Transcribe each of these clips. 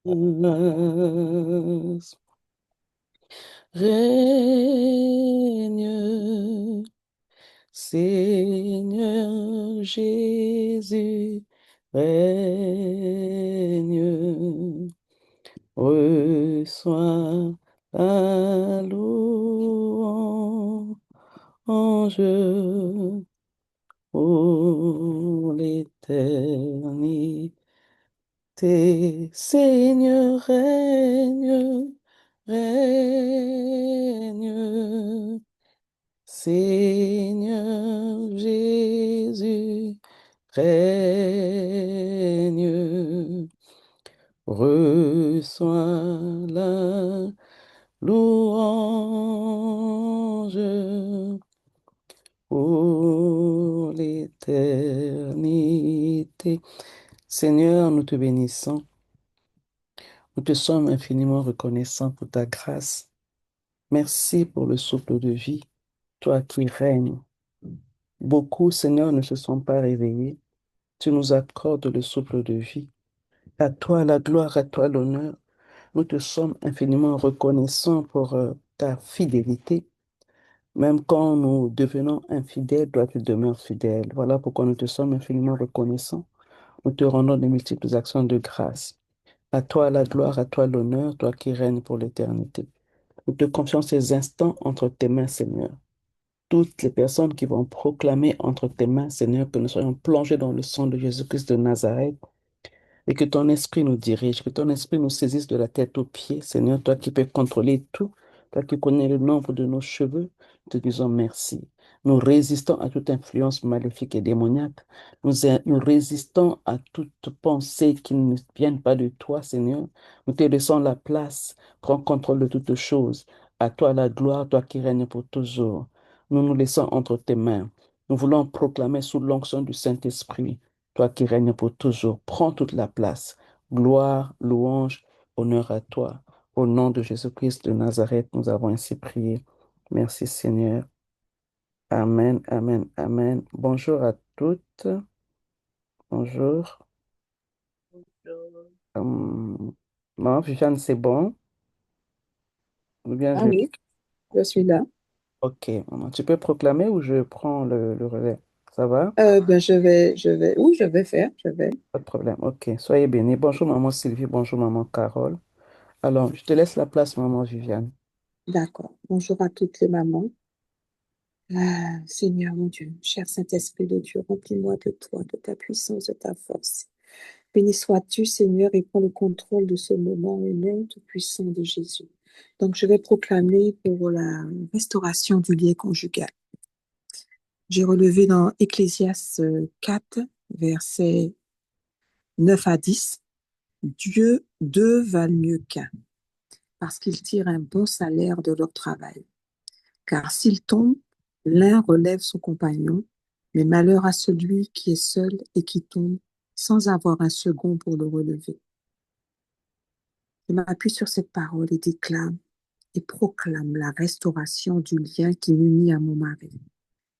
Règne, Seigneur Jésus, règne, reçois la louange pour l'éternité. Seigneur, règne, règne. Seigneur Jésus, règne, reçois la louange pour l'éternité. Seigneur, nous te bénissons, nous te sommes infiniment reconnaissants pour ta grâce. Merci pour le souffle de vie, toi qui règnes. Beaucoup, Seigneur, ne se sont pas réveillés. Tu nous accordes le souffle de vie. À toi la gloire, à toi l'honneur. Nous te sommes infiniment reconnaissants pour ta fidélité. Même quand nous devenons infidèles, toi tu demeures fidèle. Voilà pourquoi nous te sommes infiniment reconnaissants. Nous te rendons de multiples actions de grâce. À toi la gloire, à toi l'honneur, toi qui règnes pour l'éternité. Nous te confions ces instants entre tes mains, Seigneur. Toutes les personnes qui vont proclamer entre tes mains, Seigneur, que nous soyons plongés dans le sang de Jésus-Christ de Nazareth et que ton esprit nous dirige, que ton esprit nous saisisse de la tête aux pieds, Seigneur, toi qui peux contrôler tout, toi qui connais le nombre de nos cheveux, te disons merci. Nous résistons à toute influence maléfique et démoniaque. Nous résistons à toute pensée qui ne vienne pas de toi, Seigneur. Nous te laissons la place. Prends contrôle de toutes choses. À toi la gloire, toi qui règnes pour toujours. Nous nous laissons entre tes mains. Nous voulons proclamer sous l'onction du Saint-Esprit, toi qui règnes pour toujours. Prends toute la place. Gloire, louange, honneur à toi. Au nom de Jésus-Christ de Nazareth, nous avons ainsi prié. Merci Seigneur. Amen, amen, amen. Bonjour à toutes. Bonjour. Maman Viviane, c'est bon? Ou bien Ah je... oui, je suis là. Ok, maman, tu peux proclamer ou je prends le relais? Ça va? Oui, je vais. Pas de problème. Ok, soyez bénis. Bonjour maman Sylvie, bonjour maman Carole. Alors, je te laisse la place, maman Viviane. D'accord. Bonjour à toutes les mamans. Ah, Seigneur mon Dieu, cher Saint-Esprit de Dieu, remplis-moi de toi, de ta puissance, de ta force. Béni sois-tu, Seigneur, et prends le contrôle de ce moment au nom tout puissant de Jésus. Donc, je vais proclamer pour la restauration du lien conjugal. J'ai relevé dans Ecclésiaste 4, versets 9 à 10. Dieu, deux valent mieux qu'un, parce qu'ils tirent un bon salaire de leur travail. Car s'il tombe, l'un relève son compagnon, mais malheur à celui qui est seul et qui tombe sans avoir un second pour le relever. Je m'appuie sur cette parole et déclame et proclame la restauration du lien qui m'unit à mon mari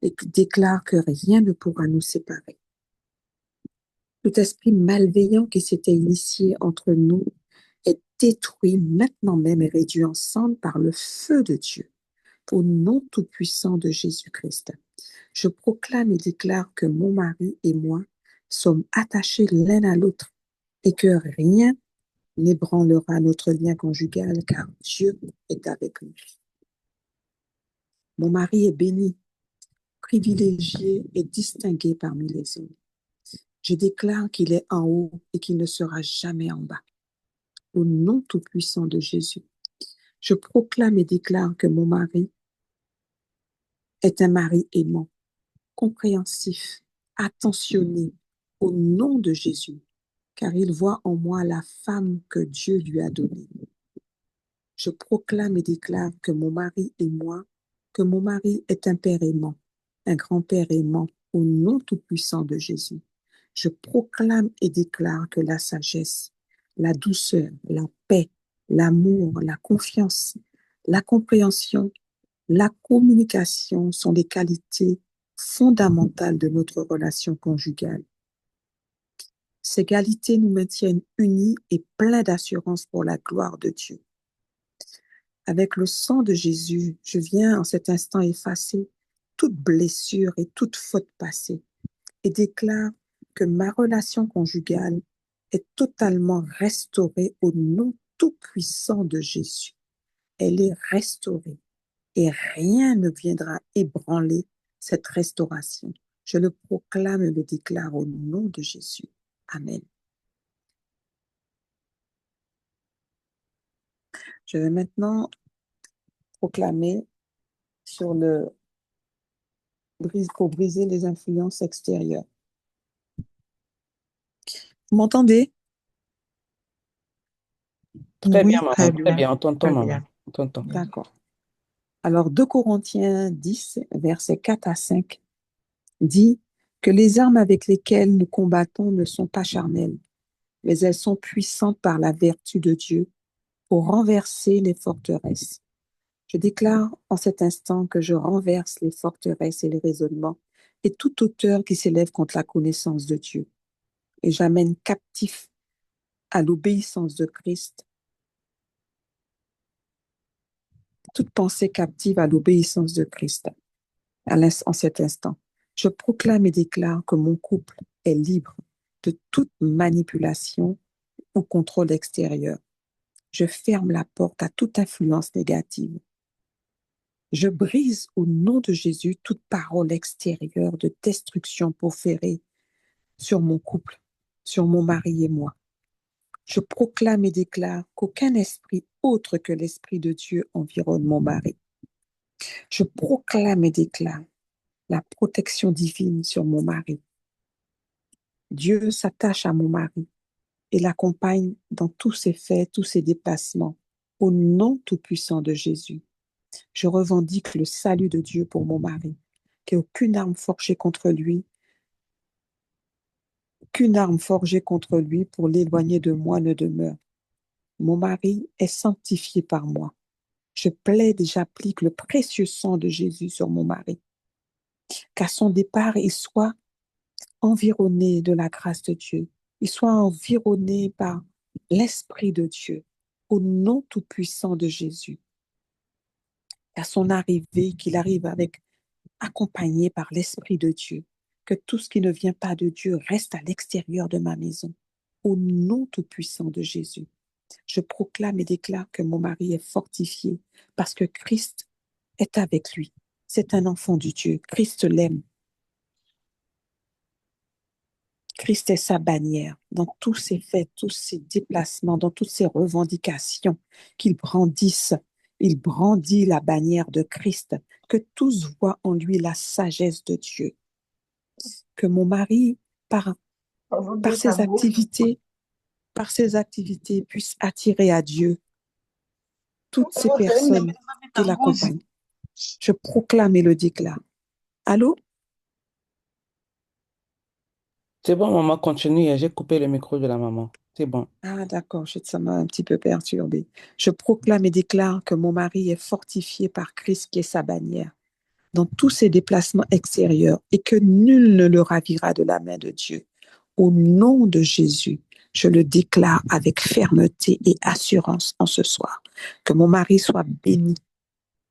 et déclare que rien ne pourra nous séparer. Tout esprit malveillant qui s'était initié entre nous est détruit maintenant même et réduit ensemble par le feu de Dieu, au nom tout-puissant de Jésus-Christ. Je proclame et déclare que mon mari et moi sommes attachés l'un à l'autre et que rien n'ébranlera notre lien conjugal car Dieu est avec nous. Mon mari est béni, privilégié et distingué parmi les hommes. Je déclare qu'il est en haut et qu'il ne sera jamais en bas. Au nom tout-puissant de Jésus, je proclame et déclare que mon mari est un mari aimant, compréhensif, attentionné, au nom de Jésus, car il voit en moi la femme que Dieu lui a donnée. Je proclame et déclare que mon mari est un père aimant, un grand-père aimant, au nom tout-puissant de Jésus. Je proclame et déclare que la sagesse, la douceur, la paix, l'amour, la confiance, la compréhension, la communication sont des qualités fondamentales de notre relation conjugale. Ces qualités nous maintiennent unis et pleins d'assurance pour la gloire de Dieu. Avec le sang de Jésus, je viens en cet instant effacer toute blessure et toute faute passée et déclare que ma relation conjugale est totalement restaurée au nom tout-puissant de Jésus. Elle est restaurée et rien ne viendra ébranler cette restauration. Je le proclame et le déclare au nom de Jésus. Amen. Je vais maintenant proclamer sur pour briser les influences extérieures. Vous m'entendez? Très bien, Oui, maman. très Très bien, bien. On t'entend, très maman. bien. On t'entend. D'accord. Alors, 2 Corinthiens 10, versets 4 à 5, dit que les armes avec lesquelles nous combattons ne sont pas charnelles, mais elles sont puissantes par la vertu de Dieu pour renverser les forteresses. Je déclare en cet instant que je renverse les forteresses et les raisonnements et toute hauteur qui s'élève contre la connaissance de Dieu. Et j'amène captif à l'obéissance de Christ toute pensée captive à l'obéissance de Christ. En cet instant, je proclame et déclare que mon couple est libre de toute manipulation ou contrôle extérieur. Je ferme la porte à toute influence négative. Je brise au nom de Jésus toute parole extérieure de destruction proférée sur mon couple, sur mon mari et moi. Je proclame et déclare qu'aucun esprit autre que l'Esprit de Dieu environne mon mari. Je proclame et déclare la protection divine sur mon mari. Dieu s'attache à mon mari et l'accompagne dans tous ses faits, tous ses déplacements. Au nom tout-puissant de Jésus, je revendique le salut de Dieu pour mon mari, qu'aucune arme forgée contre lui, qu'une arme forgée contre lui pour l'éloigner de moi ne demeure. Mon mari est sanctifié par moi. Je plaide et j'applique le précieux sang de Jésus sur mon mari, qu'à son départ, il soit environné de la grâce de Dieu. Il soit environné par l'Esprit de Dieu, au nom tout-puissant de Jésus. À son arrivée, qu'il arrive accompagné par l'Esprit de Dieu. Que tout ce qui ne vient pas de Dieu reste à l'extérieur de ma maison. Au nom tout-puissant de Jésus, je proclame et déclare que mon mari est fortifié parce que Christ est avec lui. C'est un enfant du Dieu. Christ l'aime. Christ est sa bannière dans tous ses faits, tous ses déplacements, dans toutes ses revendications qu'il brandisse. Il brandit la bannière de Christ, que tous voient en lui la sagesse de Dieu. Que mon mari, par, par ses activités, puisse attirer à Dieu toutes ces personnes qui l'accompagnent. Je proclame et le déclare. Allô? C'est bon, maman, continue. J'ai coupé le micro de la maman. C'est bon. Ah, d'accord, ça m'a un petit peu perturbée. Je proclame et déclare que mon mari est fortifié par Christ qui est sa bannière dans tous ses déplacements extérieurs et que nul ne le ravira de la main de Dieu. Au nom de Jésus, je le déclare avec fermeté et assurance en ce soir. Que mon mari soit béni.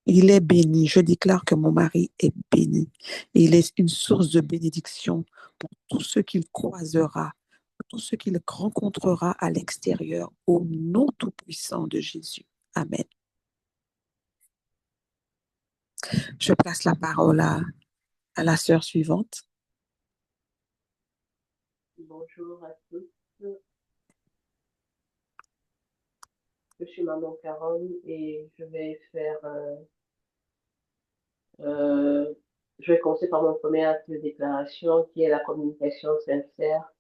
Il est béni. Je déclare que mon mari est béni. Il est une source de bénédiction pour tous ceux qu'il croisera, pour tous ceux qu'il rencontrera à l'extérieur, au nom tout-puissant de Jésus. Amen. Je passe la parole à la sœur suivante. Bonjour à tous. Je suis Maman Carole et je vais commencer par mon premier acte de déclaration qui est la communication sincère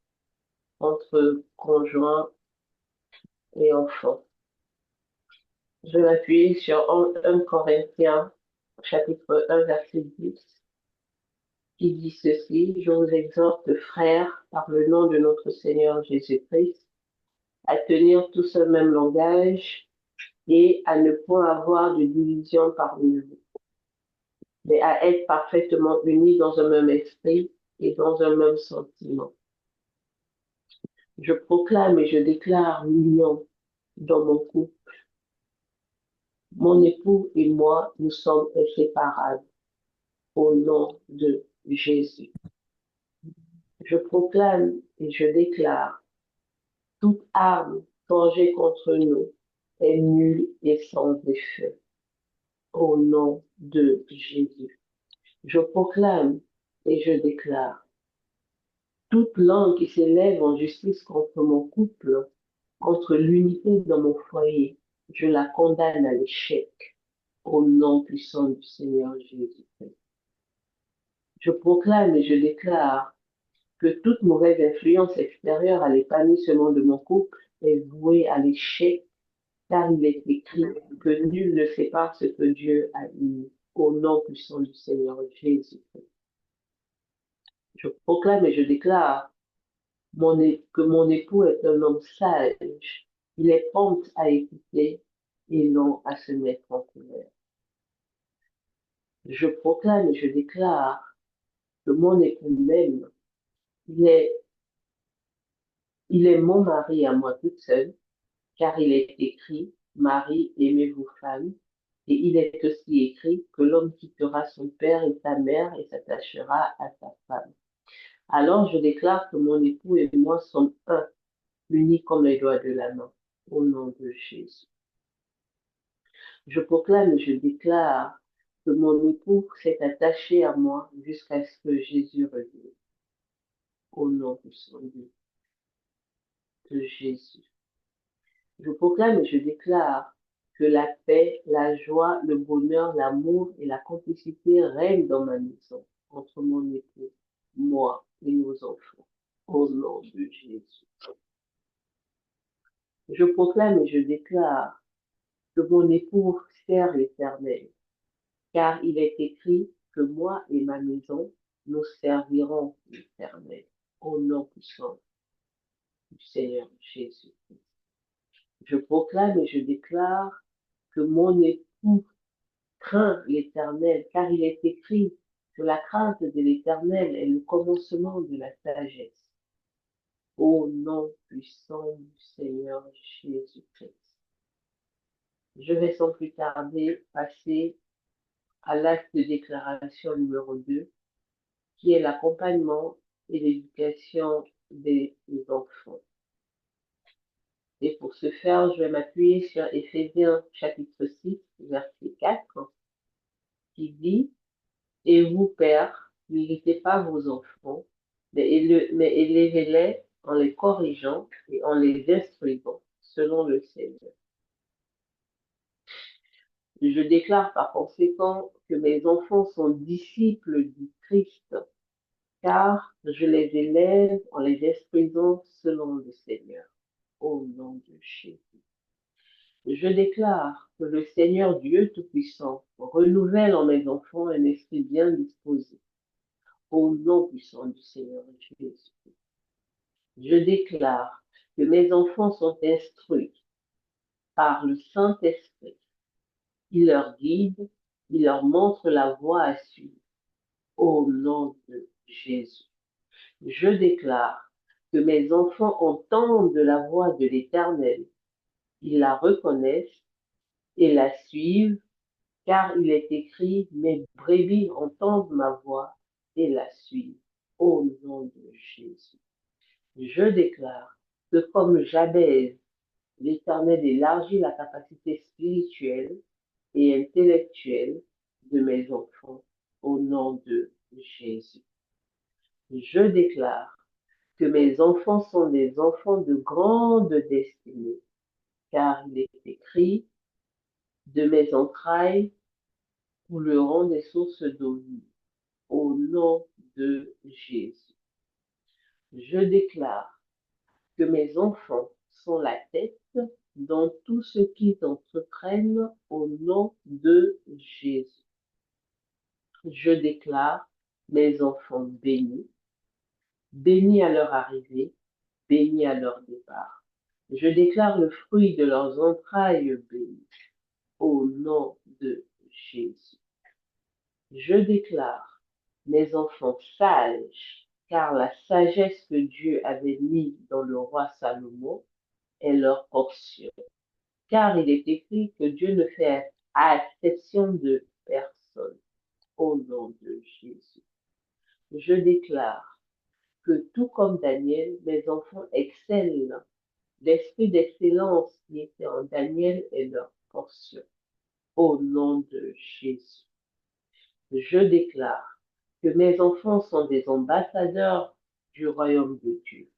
entre conjoints et enfants. Je vais m'appuyer sur 1 Corinthiens, chapitre 1, verset 10, qui dit ceci: Je vous exhorte, frères, par le nom de notre Seigneur Jésus-Christ, à tenir tous un même langage et à ne point avoir de division parmi vous, mais à être parfaitement unis dans un même esprit et dans un même sentiment. Je proclame et je déclare l'union dans mon couple. Mon époux et moi, nous sommes inséparables au nom de Jésus. Je proclame et je déclare toute arme forgée contre nous est nulle et sans effet au nom de Jésus. Je proclame et je déclare toute langue qui s'élève en justice contre mon couple, contre l'unité dans mon foyer, je la condamne à l'échec au nom puissant du Seigneur Jésus-Christ. Je proclame et je déclare que toute mauvaise influence extérieure à l'épanouissement de mon couple est vouée à l'échec, car il est écrit que nul ne sépare ce que Dieu a uni au nom puissant du Seigneur Jésus-Christ. Je proclame et je déclare que mon époux est un homme sage. Il est prompt à écouter et non à se mettre en colère. Je proclame et je déclare que mon époux m'aime. Il est, il est mon mari à moi toute seule, car il est écrit, Marie, aimez vos femmes. Et il est aussi écrit que l'homme quittera son père et sa mère et s'attachera à sa femme. Alors je déclare que mon époux et moi sommes un, unis comme les doigts de la main, au nom de Jésus. Je proclame et je déclare que mon époux s'est attaché à moi jusqu'à ce que Jésus revienne, au nom puissant de Jésus. Je proclame et je déclare que la paix, la joie, le bonheur, l'amour et la complicité règnent dans ma maison, entre mon époux, moi et nos enfants, au nom de Jésus. Je proclame et je déclare que mon époux sert l'Éternel, car il est écrit que moi et ma maison, nous servirons l'Éternel, au nom puissant du Seigneur Jésus. Je proclame et je déclare que mon époux craint l'Éternel, car il est écrit que la crainte de l'Éternel est le commencement de la sagesse. Au nom puissant du Seigneur Jésus-Christ. Je vais sans plus tarder passer à l'acte de déclaration numéro 2, qui est l'accompagnement et l'éducation des enfants. Et pour ce faire, je vais m'appuyer sur Éphésiens chapitre 6, verset 4, qui dit « Et vous, pères, n'irritez pas vos enfants, mais élevez-les en les corrigeant et en les instruisant selon le Seigneur. » Je déclare par conséquent que mes enfants sont disciples du Christ, car je les élève en les instruisant selon le Seigneur, au nom de Jésus. Je déclare que le Seigneur Dieu Tout-Puissant renouvelle en mes enfants un esprit bien disposé, au nom puissant du Seigneur Jésus. Je déclare que mes enfants sont instruits par le Saint-Esprit. Il leur guide, il leur montre la voie à suivre, au nom de Jésus. Je déclare que mes enfants entendent la voix de l'Éternel. Ils la reconnaissent et la suivent, car il est écrit, mes brebis entendent ma voix et la suivent, au nom de Jésus. Je déclare que comme Jabez, l'Éternel élargit la capacité spirituelle et intellectuelle de mes enfants, au nom de Jésus. Je déclare que mes enfants sont des enfants de grande destinée, car il est écrit, de mes entrailles couleront des sources d'eau vive, au nom de Jésus. Je déclare que mes enfants sont la tête dans tout ce qu'ils entreprennent au nom de Jésus. Je déclare mes enfants bénis, bénis à leur arrivée, bénis à leur départ. Je déclare le fruit de leurs entrailles bénies, au nom de Jésus. Je déclare mes enfants sages, car la sagesse que Dieu avait mise dans le roi Salomon est leur portion. Car il est écrit que Dieu ne fait exception de personne. Au nom de Jésus, je déclare que tout comme Daniel, mes enfants excellent. L'esprit d'excellence qui était en Daniel est leur portion. Au nom de Jésus, je déclare que mes enfants sont des ambassadeurs du royaume de Dieu.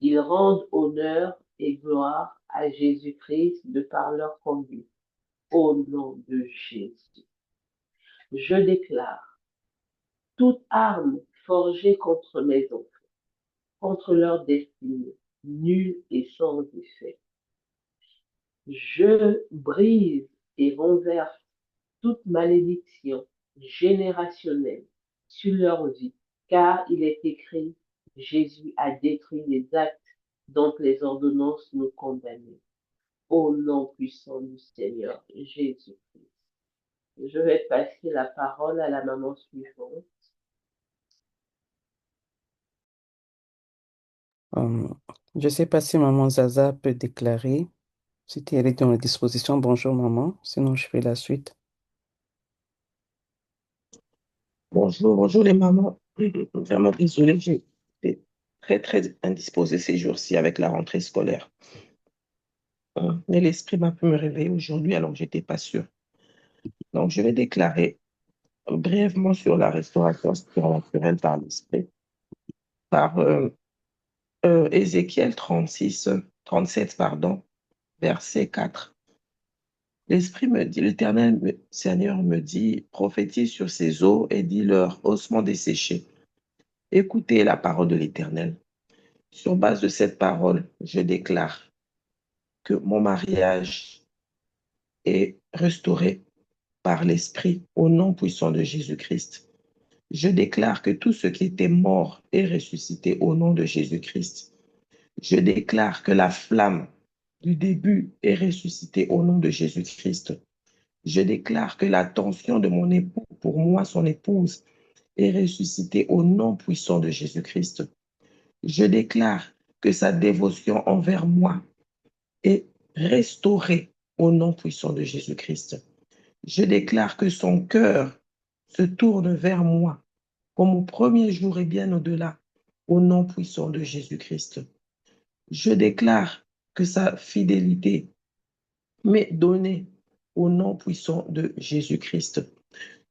Ils rendent honneur et gloire à Jésus-Christ de par leur conduite. Au nom de Jésus, je déclare toute arme forgée contre mes enfants, contre leur destinée, nulle et sans effet. Je brise et renverse toute malédiction générationnelle sur leur vie, car il est écrit, Jésus a détruit les actes dont les ordonnances nous condamnaient. Au nom puissant du Seigneur Jésus-Christ. Je vais passer la parole à la maman suivante. Je ne sais pas si maman Zaza peut déclarer, si elle est dans la disposition. Bonjour maman, sinon je fais la suite. Bonjour les mamans. Vraiment désolée, j'ai été très indisposée ces jours-ci avec la rentrée scolaire. Mais l'esprit m'a pu me réveiller aujourd'hui alors que je n'étais pas sûre. Donc, je vais déclarer brièvement sur la restauration surnaturelle par l'esprit, par Ézéchiel 37, verset 4. L'Esprit me dit, l'Éternel Seigneur me dit, prophétise sur ces eaux et dis-leur, ossements desséchés, écoutez la parole de l'Éternel. Sur base de cette parole, je déclare que mon mariage est restauré par l'Esprit au nom puissant de Jésus-Christ. Je déclare que tout ce qui était mort est ressuscité au nom de Jésus-Christ. Je déclare que la flamme du début est ressuscitée au nom de Jésus-Christ. Je déclare que l'attention de mon époux pour moi, son épouse, est ressuscitée au nom puissant de Jésus-Christ. Je déclare que sa dévotion envers moi est restaurée au nom puissant de Jésus-Christ. Je déclare que son cœur se tourne vers moi comme au premier jour et bien au-delà, au nom puissant de Jésus-Christ. Je déclare que sa fidélité m'est donnée au nom puissant de Jésus-Christ.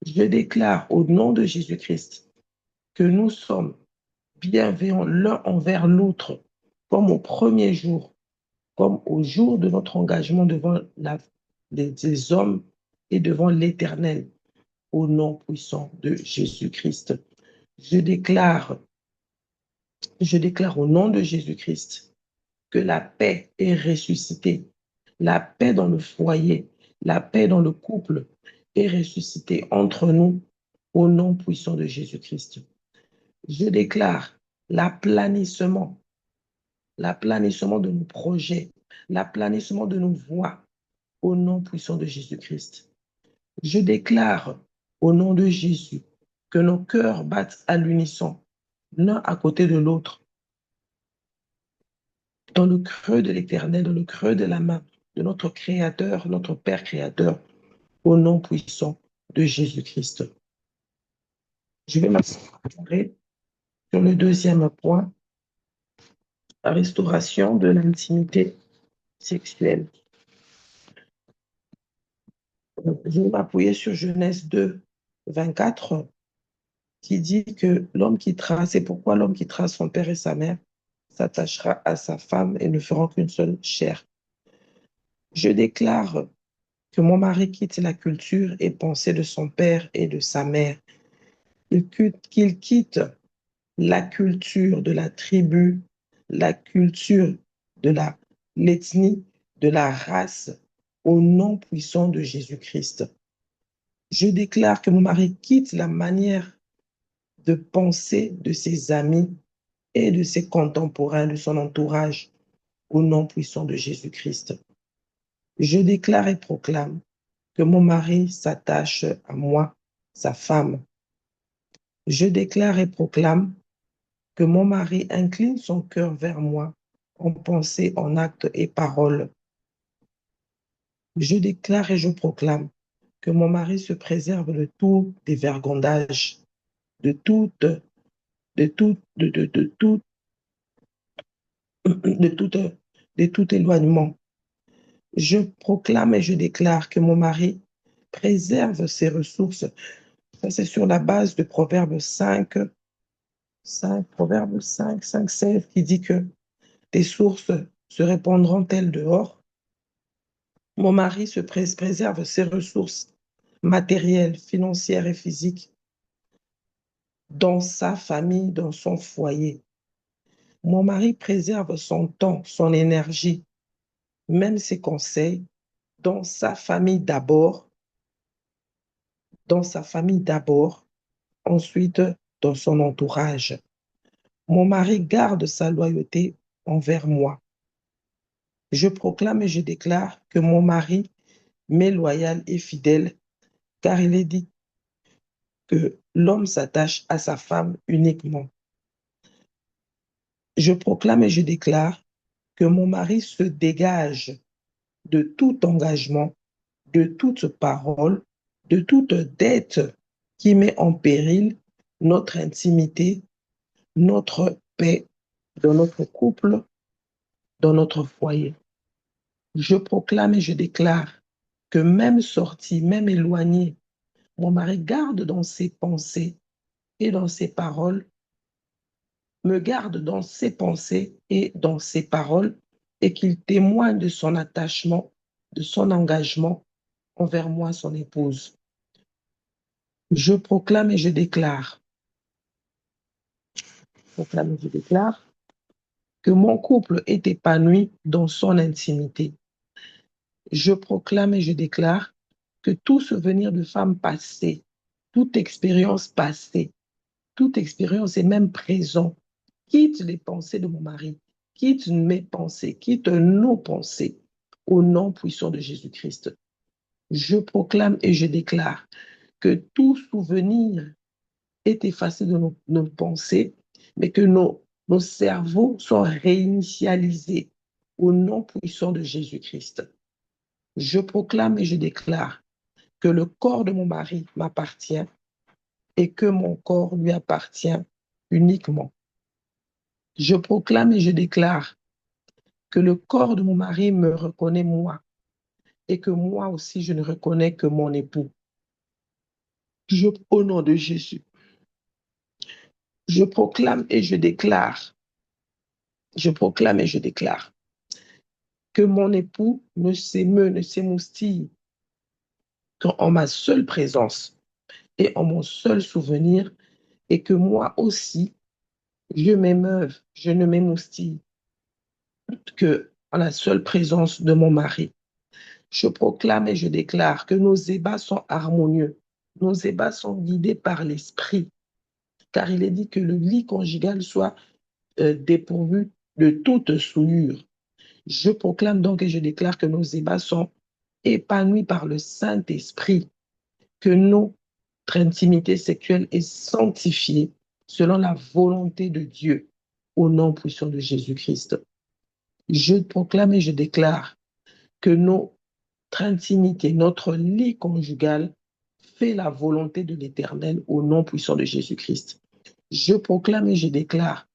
Je déclare au nom de Jésus-Christ que nous sommes bienveillants l'un envers l'autre, comme au premier jour, comme au jour de notre engagement devant des hommes et devant l'Éternel, au nom puissant de Jésus-Christ. Je déclare au nom de Jésus-Christ que la paix est ressuscitée, la paix dans le foyer, la paix dans le couple est ressuscitée entre nous au nom puissant de Jésus-Christ. Je déclare l'aplanissement de nos projets, l'aplanissement de nos voies au nom puissant de Jésus-Christ. Je déclare au nom de Jésus que nos cœurs battent à l'unisson, l'un à côté de l'autre, dans le creux de l'Éternel, dans le creux de la main de notre Créateur, notre Père Créateur, au nom puissant de Jésus-Christ. Je vais m'accélérer sur le deuxième point, la restauration de l'intimité sexuelle. Je vais m'appuyer sur Genèse 2, 24, qui dit que c'est pourquoi l'homme quittera son père et sa mère, s'attachera à sa femme et ne feront qu'une seule chair. Je déclare que mon mari quitte la culture et pensée de son père et de sa mère, qu'il quitte la culture de la tribu, la culture de l'ethnie, de la race, au nom puissant de Jésus-Christ. Je déclare que mon mari quitte la manière de penser de ses amis et de ses contemporains, de son entourage, au nom puissant de Jésus-Christ. Je déclare et proclame que mon mari s'attache à moi, sa femme. Je déclare et proclame que mon mari incline son cœur vers moi en pensée, en acte et parole. Je déclare et je proclame que mon mari se préserve de tout dévergondage, de tout, de tout, de tout, de tout, de tout éloignement. Je proclame et je déclare que mon mari préserve ses ressources. Ça, c'est sur la base de Proverbe 5, 16, qui dit que tes sources se répandront-elles dehors? Mon mari se préserve ses ressources matérielles, financières et physiques dans sa famille, dans son foyer. Mon mari préserve son temps, son énergie, même ses conseils, dans sa famille d'abord, ensuite dans son entourage. Mon mari garde sa loyauté envers moi. Je proclame et je déclare que mon mari m'est loyal et fidèle, car il est dit que l'homme s'attache à sa femme uniquement. Je proclame et je déclare que mon mari se dégage de tout engagement, de toute parole, de toute dette qui met en péril notre intimité, notre paix dans notre couple, dans notre foyer. Je proclame et je déclare que même sorti, même éloigné, mon mari garde dans ses pensées et dans ses paroles, me garde dans ses pensées et dans ses paroles, et qu'il témoigne de son attachement, de son engagement envers moi, son épouse. Je proclame et je déclare, que mon couple est épanoui dans son intimité. Je proclame et je déclare que tout souvenir de femme passée, toute expérience passée, toute expérience et même présent, quitte les pensées de mon mari, quitte mes pensées, quitte nos pensées, au nom puissant de Jésus-Christ. Je proclame et je déclare que tout souvenir est effacé de nos pensées, mais que nos cerveaux sont réinitialisés au nom puissant de Jésus-Christ. Je proclame et je déclare que le corps de mon mari m'appartient et que mon corps lui appartient uniquement. Je proclame et je déclare que le corps de mon mari me reconnaît moi et que moi aussi je ne reconnais que mon époux. Au nom de Jésus, je proclame et je déclare que mon époux ne s'émeut, ne s'émoustille qu'en ma seule présence et en mon seul souvenir, et que moi aussi, je m'émeuve, je ne m'émoustille que en la seule présence de mon mari. Je proclame et je déclare que nos ébats sont harmonieux, nos ébats sont guidés par l'esprit, car il est dit que le lit conjugal soit dépourvu de toute souillure. Je proclame donc et je déclare que nos ébats sont épanouis par le Saint-Esprit, que notre intimité sexuelle est sanctifiée selon la volonté de Dieu, au nom puissant de Jésus-Christ. Je proclame et je déclare que notre intimité, notre lit conjugal fait la volonté de l'Éternel au nom puissant de Jésus-Christ. Je proclame et je déclare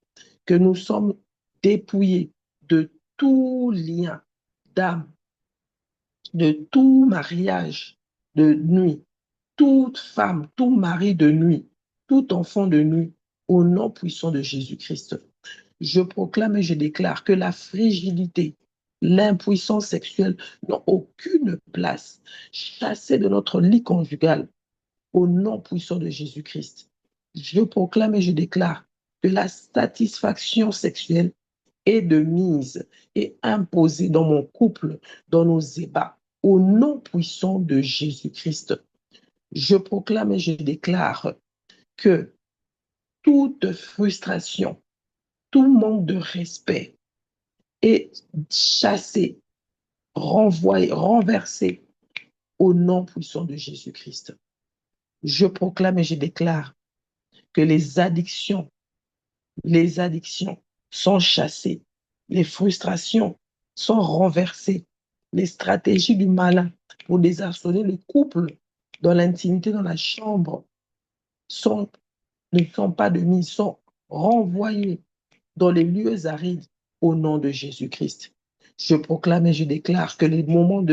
que nous sommes dépouillés de tout lien d'âme, de tout mariage de nuit, toute femme, tout mari de nuit, tout enfant de nuit, au nom puissant de Jésus-Christ. Je proclame et je déclare que la fragilité, l'impuissance sexuelle n'ont aucune place, chassée de notre lit conjugal, au nom puissant de Jésus-Christ. Je proclame et je déclare que la satisfaction sexuelle est de mise et imposée dans mon couple, dans nos ébats, au nom puissant de Jésus-Christ. Je proclame et je déclare que toute frustration, tout manque de respect est chassé, renvoyé, renversé au nom puissant de Jésus-Christ. Je proclame et je déclare que les addictions Les addictions sont chassées. Les frustrations sont renversées. Les stratégies du malin pour désarçonner le couple dans l'intimité, dans la chambre, sont, ne sont pas de mise, sont renvoyées dans les lieux arides au nom de Jésus-Christ. Je proclame et je déclare que les moments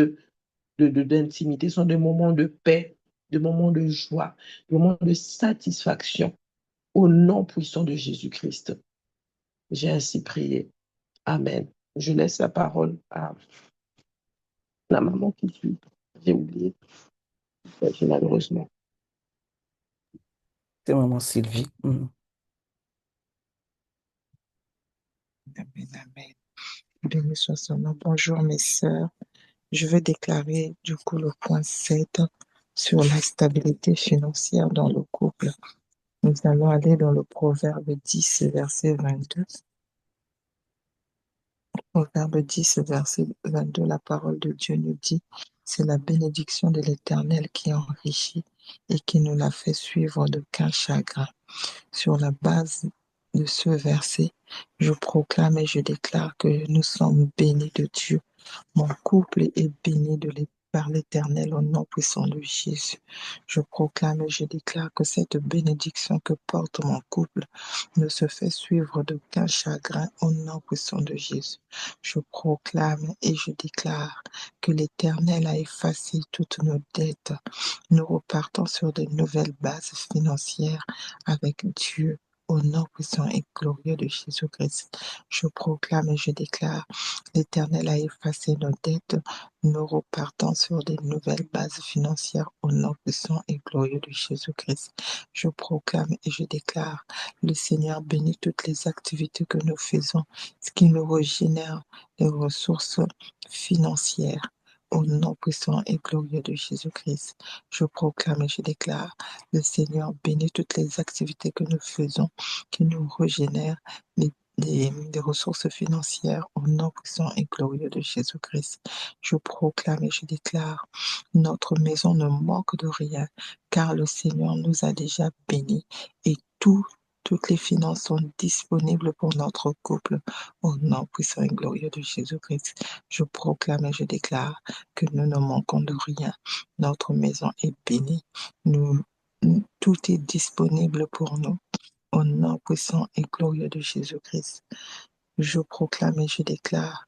d'intimité sont des moments de paix, des moments de joie, des moments de satisfaction au nom puissant de Jésus-Christ. J'ai ainsi prié. Amen. Je laisse la parole à la maman qui suit. J'ai oublié, malheureusement. C'est maman Sylvie. Amen, amen. Béni soit son nom. Bonjour mes sœurs. Je vais déclarer du coup le point 7 sur la stabilité financière dans le couple. Nous allons aller dans le Proverbe 10, verset 22. Proverbe 10, verset 22, la parole de Dieu nous dit, c'est la bénédiction de l'Éternel qui enrichit et qui nous la fait suivre d'aucun chagrin. Sur la base de ce verset, je proclame et je déclare que nous sommes bénis de Dieu. Mon couple est béni par l'Éternel au nom puissant de Jésus. Je proclame et je déclare que cette bénédiction que porte mon couple ne se fait suivre d'aucun chagrin au nom puissant de Jésus. Je proclame et je déclare que l'Éternel a effacé toutes nos dettes. Nous repartons sur de nouvelles bases financières avec Dieu. Au nom puissant et glorieux de Jésus-Christ, je proclame et je déclare, l'Éternel a effacé nos dettes, nous repartons sur de nouvelles bases financières au nom puissant et glorieux de Jésus-Christ. Je proclame et je déclare, le Seigneur bénit toutes les activités que nous faisons, ce qui nous régénère les ressources financières. Au nom puissant et glorieux de Jésus-Christ, je proclame et je déclare, le Seigneur bénit toutes les activités que nous faisons, qui nous régénèrent des ressources financières au nom puissant et glorieux de Jésus-Christ. Je proclame et je déclare, notre maison ne manque de rien, car le Seigneur nous a déjà bénis et toutes les finances sont disponibles pour notre couple au nom puissant et glorieux de Jésus-Christ. Je proclame et je déclare que nous ne manquons de rien. Notre maison est bénie. Tout est disponible pour nous au nom puissant et glorieux de Jésus-Christ. Je proclame et je déclare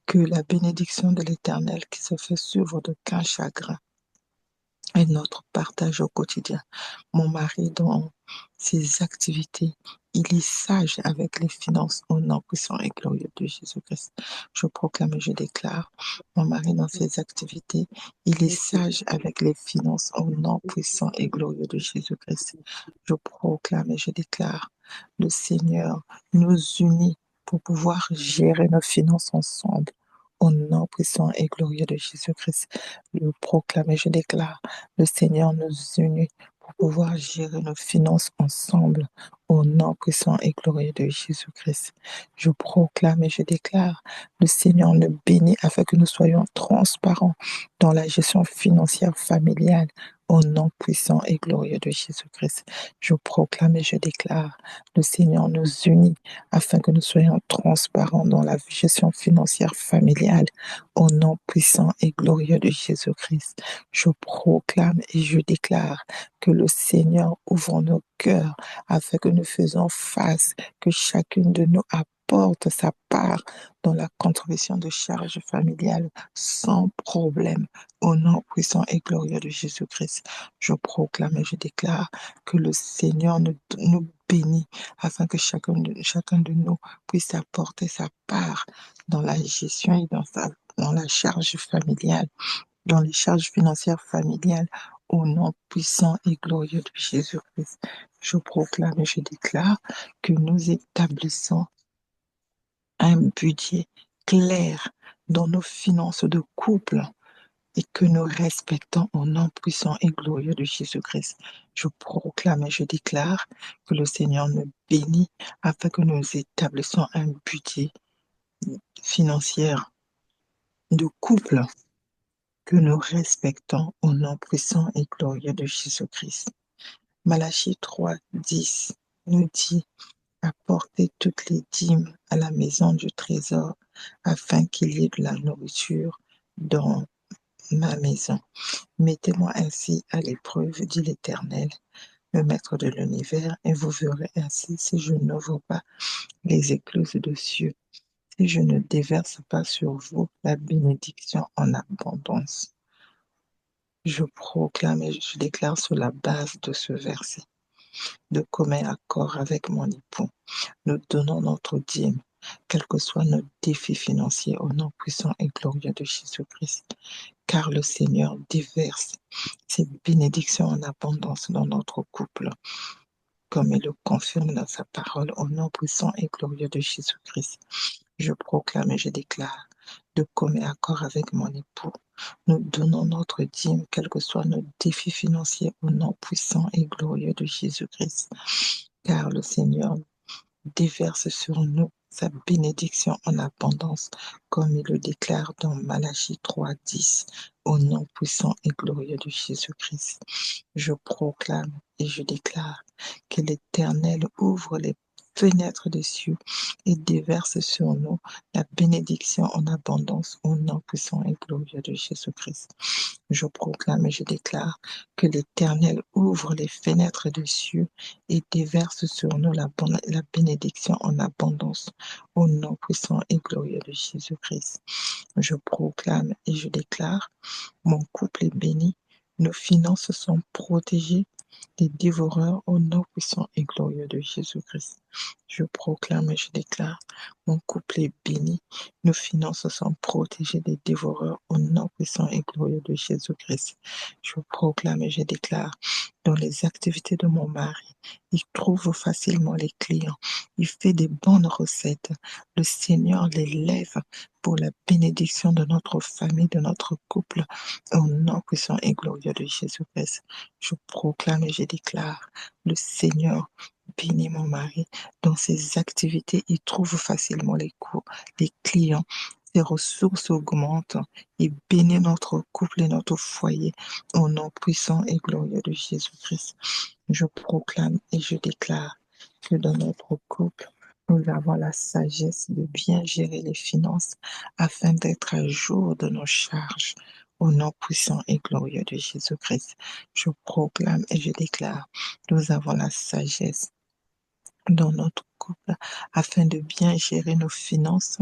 que la bénédiction de l'Éternel qui se fait suivre d'aucun chagrin est notre partage au quotidien. Mon mari, dans ses activités, il est sage avec les finances au nom puissant et glorieux de Jésus-Christ. Je proclame et je déclare, mon mari, dans ses activités, il est sage avec les finances au nom puissant et glorieux de Jésus-Christ. Je proclame et je déclare, le Seigneur nous unit pour pouvoir gérer nos finances ensemble. Au nom puissant et glorieux de Jésus-Christ, je proclame et je déclare, le Seigneur nous unit pour pouvoir gérer nos finances ensemble. Au nom puissant et glorieux de Jésus-Christ, je proclame et je déclare, le Seigneur nous bénit afin que nous soyons transparents dans la gestion financière familiale. Au nom puissant et glorieux de Jésus-Christ, je proclame et je déclare, le Seigneur nous unit afin que nous soyons transparents dans la gestion financière familiale. Au nom puissant et glorieux de Jésus-Christ, je proclame et je déclare que le Seigneur ouvre nos cœurs afin que nous faisons face, que chacune de nous apporte sa part dans la contribution de charges familiales sans problème. Au nom puissant et glorieux de Jésus-Christ, je proclame et je déclare que le Seigneur nous bénit afin que chacun de nous puisse apporter sa part dans la gestion et dans la charge familiale, dans les charges financières familiales, au nom puissant et glorieux de Jésus-Christ. Je proclame et je déclare que nous établissons un budget clair dans nos finances de couple et que nous respectons au nom puissant et glorieux de Jésus-Christ. Je proclame et je déclare que le Seigneur nous bénit afin que nous établissons un budget financier de couple que nous respectons au nom puissant et glorieux de Jésus-Christ. Malachie 3, 10 nous dit, Apportez toutes les dîmes à la maison du trésor, afin qu'il y ait de la nourriture dans ma maison. Mettez-moi ainsi à l'épreuve, dit l'Éternel, le Maître de l'univers, et vous verrez ainsi si je n'ouvre pas les écluses de cieux, si je ne déverse pas sur vous la bénédiction en abondance. Je proclame et je déclare sur la base de ce verset, de commun accord avec mon époux, nous donnons notre dîme, quel que soit notre défi financier, au nom puissant et glorieux de Jésus-Christ, car le Seigneur déverse ses bénédictions en abondance dans notre couple, comme il le confirme dans sa parole, au nom puissant et glorieux de Jésus-Christ. Je proclame et je déclare, de commun accord avec mon époux, nous donnons notre dîme, quel que soit notre défi financier, au nom puissant et glorieux de Jésus-Christ, car le Seigneur déverse sur nous sa bénédiction en abondance, comme il le déclare dans Malachie 3:10, au nom puissant et glorieux de Jésus-Christ. Je proclame et je déclare que l'Éternel ouvre les fenêtres des cieux et déverse sur nous la bénédiction en abondance, au nom puissant et glorieux de Jésus-Christ. Je proclame et je déclare que l'Éternel ouvre les fenêtres des cieux et déverse sur nous la bénédiction en abondance, au nom puissant et glorieux de Jésus-Christ. Je proclame et je déclare, mon couple est béni, nos finances sont protégées des dévoreurs, au nom puissant et glorieux de Jésus-Christ. Je proclame et je déclare, mon couple est béni, nos finances sont protégées des dévoreurs, au nom puissant et glorieux de Jésus-Christ. Je proclame et je déclare, dans les activités de mon mari, il trouve facilement les clients, il fait des bonnes recettes. Le Seigneur les lève pour la bénédiction de notre famille, de notre couple, au nom puissant et glorieux de Jésus-Christ. Je proclame et je déclare, le Seigneur bénit mon mari. Dans ses activités, il trouve facilement les clients. Ses ressources augmentent. Il bénit notre couple et notre foyer au nom puissant et glorieux de Jésus-Christ. Je proclame et je déclare que dans notre couple, nous avons la sagesse de bien gérer les finances afin d'être à jour de nos charges. Au nom puissant et glorieux de Jésus-Christ, je proclame et je déclare, nous avons la sagesse dans notre couple afin de bien gérer nos finances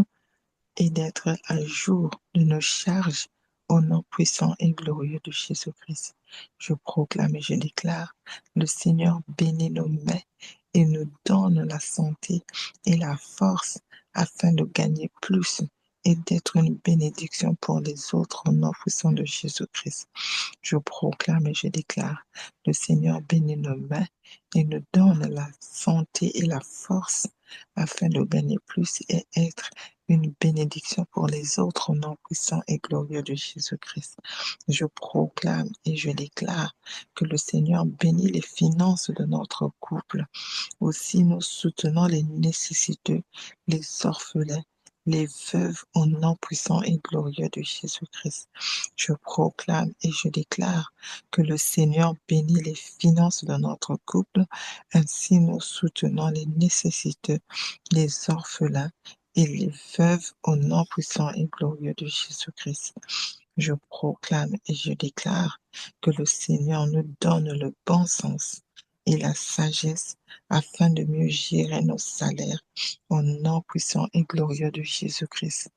et d'être à jour de nos charges au nom puissant et glorieux de Jésus-Christ. Je proclame et je déclare, le Seigneur bénit nos mains et nous donne la santé et la force afin de gagner plus et d'être une bénédiction pour les autres au nom puissant de Jésus-Christ. Je proclame et je déclare, le Seigneur bénit nos mains et nous donne la santé et la force afin de gagner plus et être une bénédiction pour les autres au nom puissant et glorieux de Jésus-Christ. Je proclame et je déclare que le Seigneur bénit les finances de notre couple. Aussi, nous soutenons les nécessiteux, les orphelins, les veuves au nom puissant et glorieux de Jésus-Christ. Je proclame et je déclare que le Seigneur bénit les finances de notre couple. Ainsi, nous soutenons les nécessiteux, les orphelins et les veuves au nom puissant et glorieux de Jésus-Christ. Je proclame et je déclare que le Seigneur nous donne le bon sens et la sagesse afin de mieux gérer nos salaires au nom puissant et glorieux de Jésus-Christ.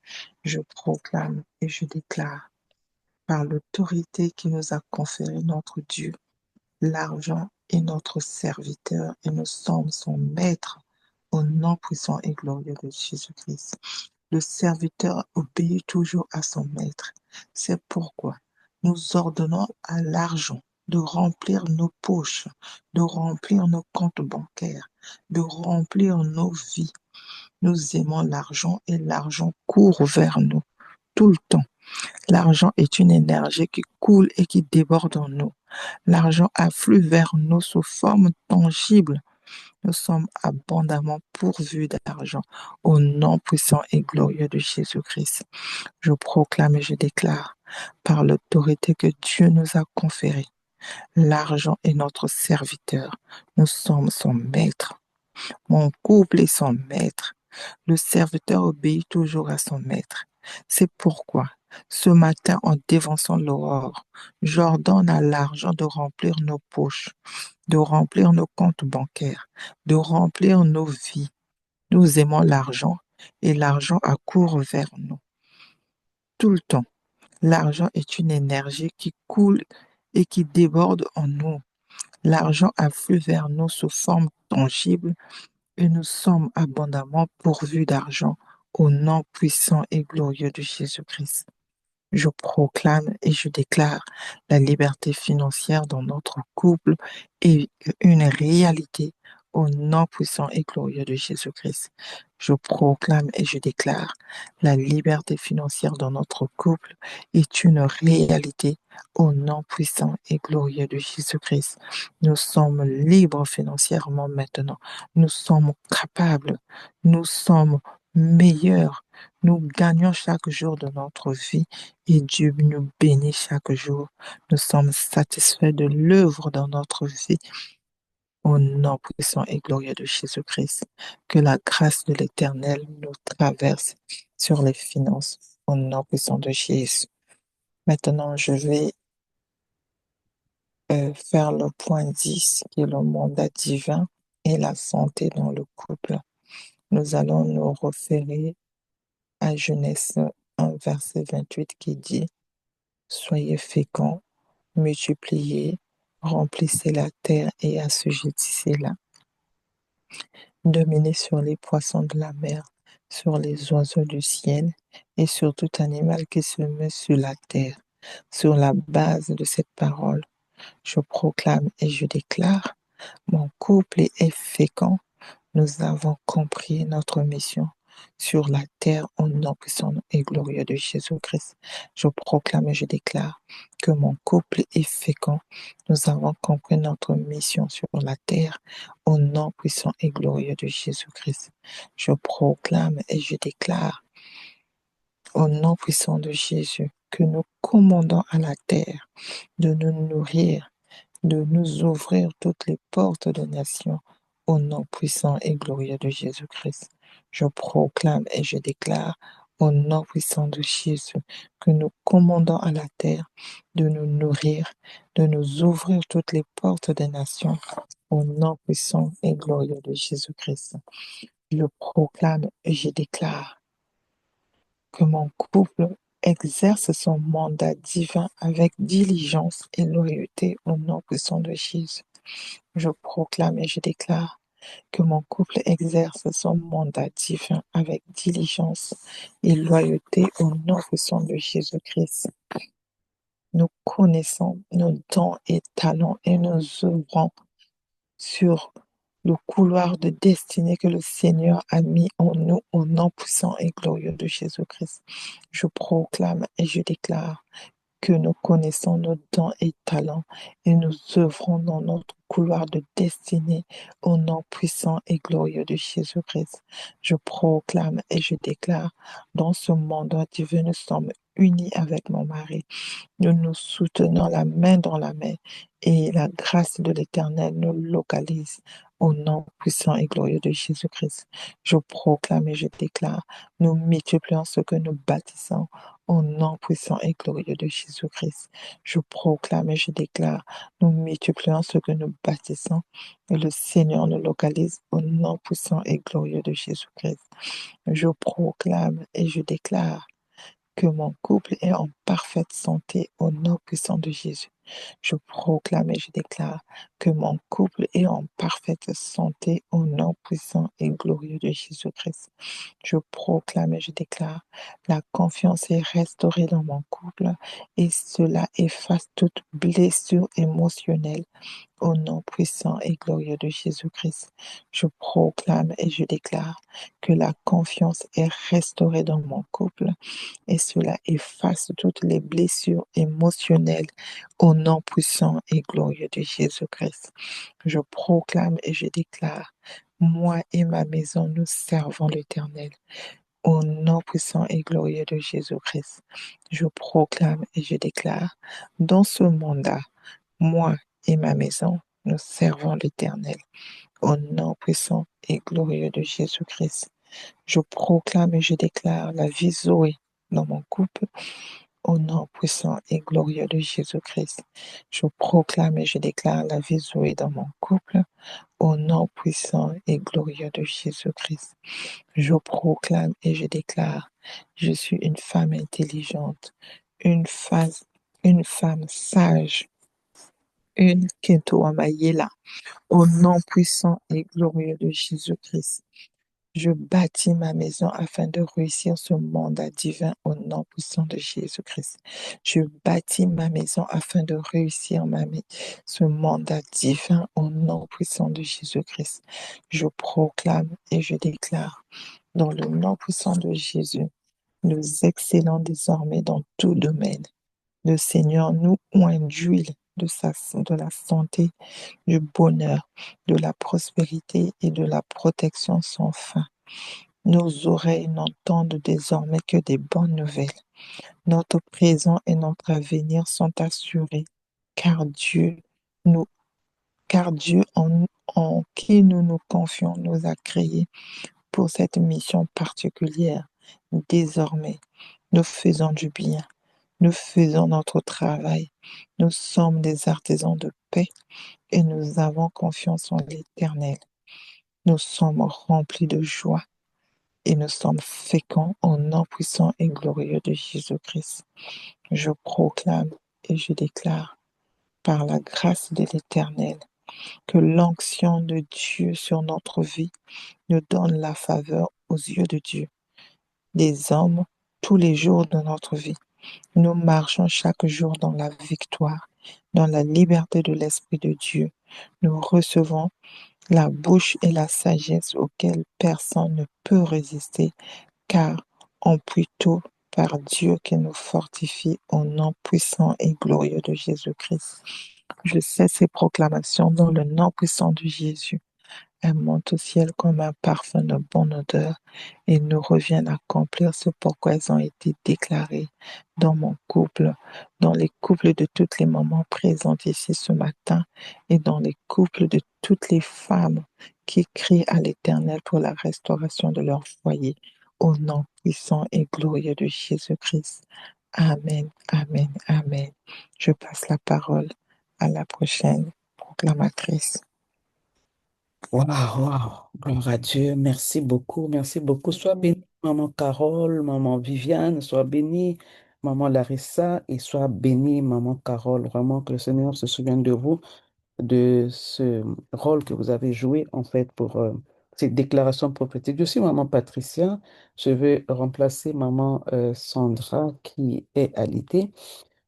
Je proclame et je déclare par l'autorité qui nous a conféré notre Dieu, l'argent est notre serviteur et nous sommes son maître au nom puissant et glorieux de Jésus-Christ. Le serviteur obéit toujours à son maître. C'est pourquoi nous ordonnons à l'argent de remplir nos poches, de remplir nos comptes bancaires, de remplir nos vies. Nous aimons l'argent et l'argent court vers nous tout le temps. L'argent est une énergie qui coule et qui déborde en nous. L'argent afflue vers nous sous forme tangible. Nous sommes abondamment pourvus d'argent au nom puissant et glorieux de Jésus-Christ. Je proclame et je déclare par l'autorité que Dieu nous a conférée. L'argent est notre serviteur. Nous sommes son maître. Mon couple est son maître. Le serviteur obéit toujours à son maître. C'est pourquoi, ce matin, en dévançant l'aurore, j'ordonne à l'argent de remplir nos poches, de remplir nos comptes bancaires, de remplir nos vies. Nous aimons l'argent et l'argent accourt vers nous tout le temps. L'argent est une énergie qui coule et qui déborde en nous. L'argent afflue vers nous sous forme tangible et nous sommes abondamment pourvus d'argent au nom puissant et glorieux de Jésus-Christ. Je proclame et je déclare la liberté financière dans notre couple est une réalité au nom puissant et glorieux de Jésus-Christ. Je proclame et je déclare la liberté financière dans notre couple est une réalité au nom puissant et glorieux de Jésus-Christ. Nous sommes libres financièrement maintenant. Nous sommes capables. Nous sommes meilleurs. Nous gagnons chaque jour de notre vie et Dieu nous bénit chaque jour. Nous sommes satisfaits de l'œuvre dans notre vie. Au nom puissant et glorieux de Jésus-Christ, que la grâce de l'Éternel nous traverse sur les finances. Au nom puissant de Jésus. Maintenant, je vais faire le point 10, qui est le mandat divin et la santé dans le couple. Nous allons nous référer à Genèse 1, verset 28 qui dit « Soyez féconds, multipliez, remplissez la terre et assujettissez-la. Dominez sur les poissons de la mer, sur les oiseaux du ciel et sur tout animal qui se meut sur la terre. » Sur la base de cette parole, je proclame et je déclare, mon couple est fécond. Nous avons compris notre mission sur la terre au nom puissant et glorieux de Jésus-Christ. Je proclame et je déclare que mon couple est fécond. Nous avons compris notre mission sur la terre au nom puissant et glorieux de Jésus-Christ. Je proclame et je déclare au nom puissant de Jésus que nous commandons à la terre de nous nourrir, de nous ouvrir toutes les portes des nations au nom puissant et glorieux de Jésus-Christ. Je proclame et je déclare au nom puissant de Jésus que nous commandons à la terre de nous nourrir, de nous ouvrir toutes les portes des nations au nom puissant et glorieux de Jésus-Christ. Je proclame et je déclare que mon couple exerce son mandat divin avec diligence et loyauté au nom puissant de Jésus. Je proclame et je déclare que mon couple exerce son mandat divin avec diligence et loyauté au nom puissant de Jésus-Christ. Nous connaissons nos dons et talents et nous œuvrons sur le couloir de destinée que le Seigneur a mis en nous au nom puissant et glorieux de Jésus-Christ. Je proclame et je déclare que nous connaissons nos dons et talents et nous œuvrons dans notre couloir de destinée au nom puissant et glorieux de Jésus-Christ. Je proclame et je déclare dans ce mandat divin, nous sommes unis avec mon mari. Nous nous soutenons la main dans la main et la grâce de l'Éternel nous localise au nom puissant et glorieux de Jésus-Christ. Je proclame et je déclare, nous multiplions ce que nous bâtissons au nom puissant et glorieux de Jésus-Christ. Je proclame et je déclare, nous multiplions ce que nous bâtissons et le Seigneur nous localise au nom puissant et glorieux de Jésus-Christ. Je proclame et je déclare que mon couple est en parfaite santé au nom puissant de Jésus. Je proclame et je déclare que mon couple est en parfaite santé au nom puissant et glorieux de Jésus-Christ. Je proclame et je déclare la confiance est restaurée dans mon couple et cela efface toute blessure émotionnelle au nom puissant et glorieux de Jésus-Christ. Je proclame et je déclare que la confiance est restaurée dans mon couple et cela efface toutes les blessures émotionnelles au nom puissant et glorieux de Jésus-Christ. Je proclame et je déclare, moi et ma maison, nous servons l'Éternel. Au nom puissant et glorieux de Jésus-Christ, je proclame et je déclare, dans ce mandat, moi et ma maison, nous servons l'Éternel. Au nom puissant et glorieux de Jésus-Christ, je proclame et je déclare la vie Zoé dans mon couple. Au nom puissant et glorieux de Jésus-Christ, je proclame et je déclare la vie Zoé dans mon couple. Au nom puissant et glorieux de Jésus-Christ, je proclame et je déclare, je suis une femme intelligente, une femme, une femme sage, une Kentoamayela. Au nom puissant et glorieux de Jésus-Christ, je bâtis ma maison afin de réussir ce mandat divin au nom puissant de Jésus-Christ. Je bâtis ma maison afin de réussir ce mandat divin au nom puissant de Jésus-Christ. Je proclame et je déclare dans le nom puissant de Jésus, nous excellons désormais dans tout domaine. Le Seigneur nous oint d'huile de la santé, du bonheur, de la prospérité et de la protection sans fin. Nos oreilles n'entendent désormais que des bonnes nouvelles. Notre présent et notre avenir sont assurés, car nous, Dieu en qui nous nous confions nous a créés pour cette mission particulière. Désormais, nous faisons du bien. Nous faisons notre travail. Nous sommes des artisans de paix et nous avons confiance en l'Éternel. Nous sommes remplis de joie et nous sommes féconds au nom puissant et glorieux de Jésus-Christ. Je proclame et je déclare par la grâce de l'Éternel que l'onction de Dieu sur notre vie nous donne la faveur aux yeux de Dieu, des hommes, tous les jours de notre vie. Nous marchons chaque jour dans la victoire, dans la liberté de l'Esprit de Dieu. Nous recevons la bouche et la sagesse auxquelles personne ne peut résister, car on prie tout par Dieu qui nous fortifie au nom puissant et glorieux de Jésus-Christ. Je sais ces proclamations dans le nom puissant de Jésus. Elles montent au ciel comme un parfum de bonne odeur et nous reviennent accomplir ce pourquoi elles ont été déclarées dans mon couple, dans les couples de toutes les mamans présentes ici ce matin et dans les couples de toutes les femmes qui crient à l'Éternel pour la restauration de leur foyer. Au nom puissant et glorieux de Jésus-Christ. Amen, amen, amen. Je passe la parole à la prochaine proclamatrice. Waouh, waouh, gloire à Dieu. Merci beaucoup, merci beaucoup. Sois bénie, maman Carole, maman Viviane, sois bénie, maman Larissa, et sois bénie, maman Carole. Vraiment que le Seigneur se souvienne de vous, de ce rôle que vous avez joué, en fait, pour ces déclarations prophétiques. Je suis maman Patricia. Je vais remplacer maman Sandra, qui est alitée.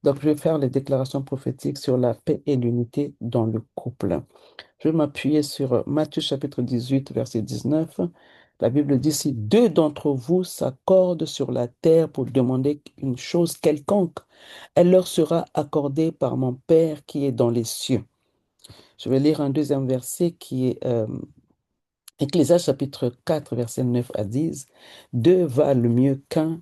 Donc, je vais faire les déclarations prophétiques sur la paix et l'unité dans le couple. Je vais m'appuyer sur Matthieu chapitre 18, verset 19. La Bible dit, si deux d'entre vous s'accordent sur la terre pour demander une chose quelconque, elle leur sera accordée par mon Père qui est dans les cieux. Je vais lire un deuxième verset qui est Ecclésiaste chapitre 4, verset 9 à 10. Deux valent mieux qu'un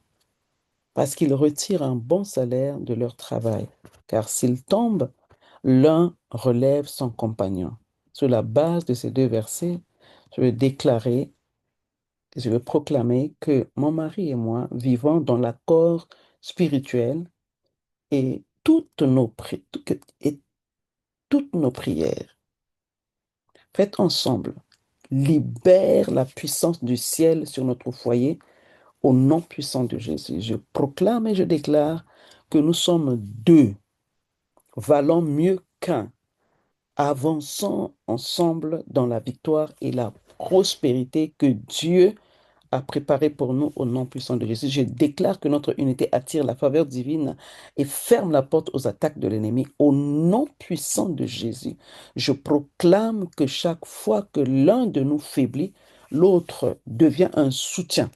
parce qu'ils retirent un bon salaire de leur travail. Car s'ils tombent, l'un relève son compagnon. Sur la base de ces deux versets, je vais déclarer, je vais proclamer que mon mari et moi vivons dans l'accord spirituel et et toutes nos prières faites ensemble libèrent la puissance du ciel sur notre foyer au nom puissant de Jésus. Je proclame et je déclare que nous sommes deux, valons mieux qu'un, avançons ensemble dans la victoire et la prospérité que Dieu a préparée pour nous au nom puissant de Jésus. Je déclare que notre unité attire la faveur divine et ferme la porte aux attaques de l'ennemi au nom puissant de Jésus. Je proclame que chaque fois que l'un de nous faiblit, l'autre devient un soutien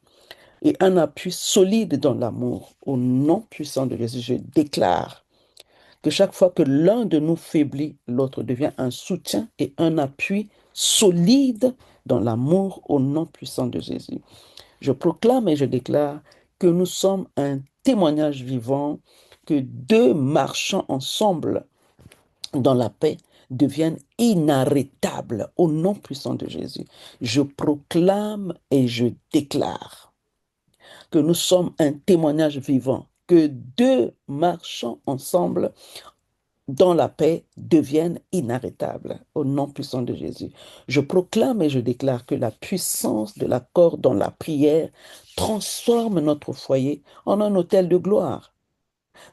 et un appui solide dans l'amour. Au nom puissant de Jésus, je déclare que chaque fois que l'un de nous faiblit, l'autre devient un soutien et un appui solide dans l'amour au nom puissant de Jésus. Je proclame et je déclare que nous sommes un témoignage vivant, que deux marchant ensemble dans la paix deviennent inarrêtables au nom puissant de Jésus. Je proclame et je déclare que nous sommes un témoignage vivant, que deux marchant ensemble dans la paix deviennent inarrêtables au nom puissant de Jésus. Je proclame et je déclare que la puissance de l'accord dans la prière transforme notre foyer en un autel de gloire.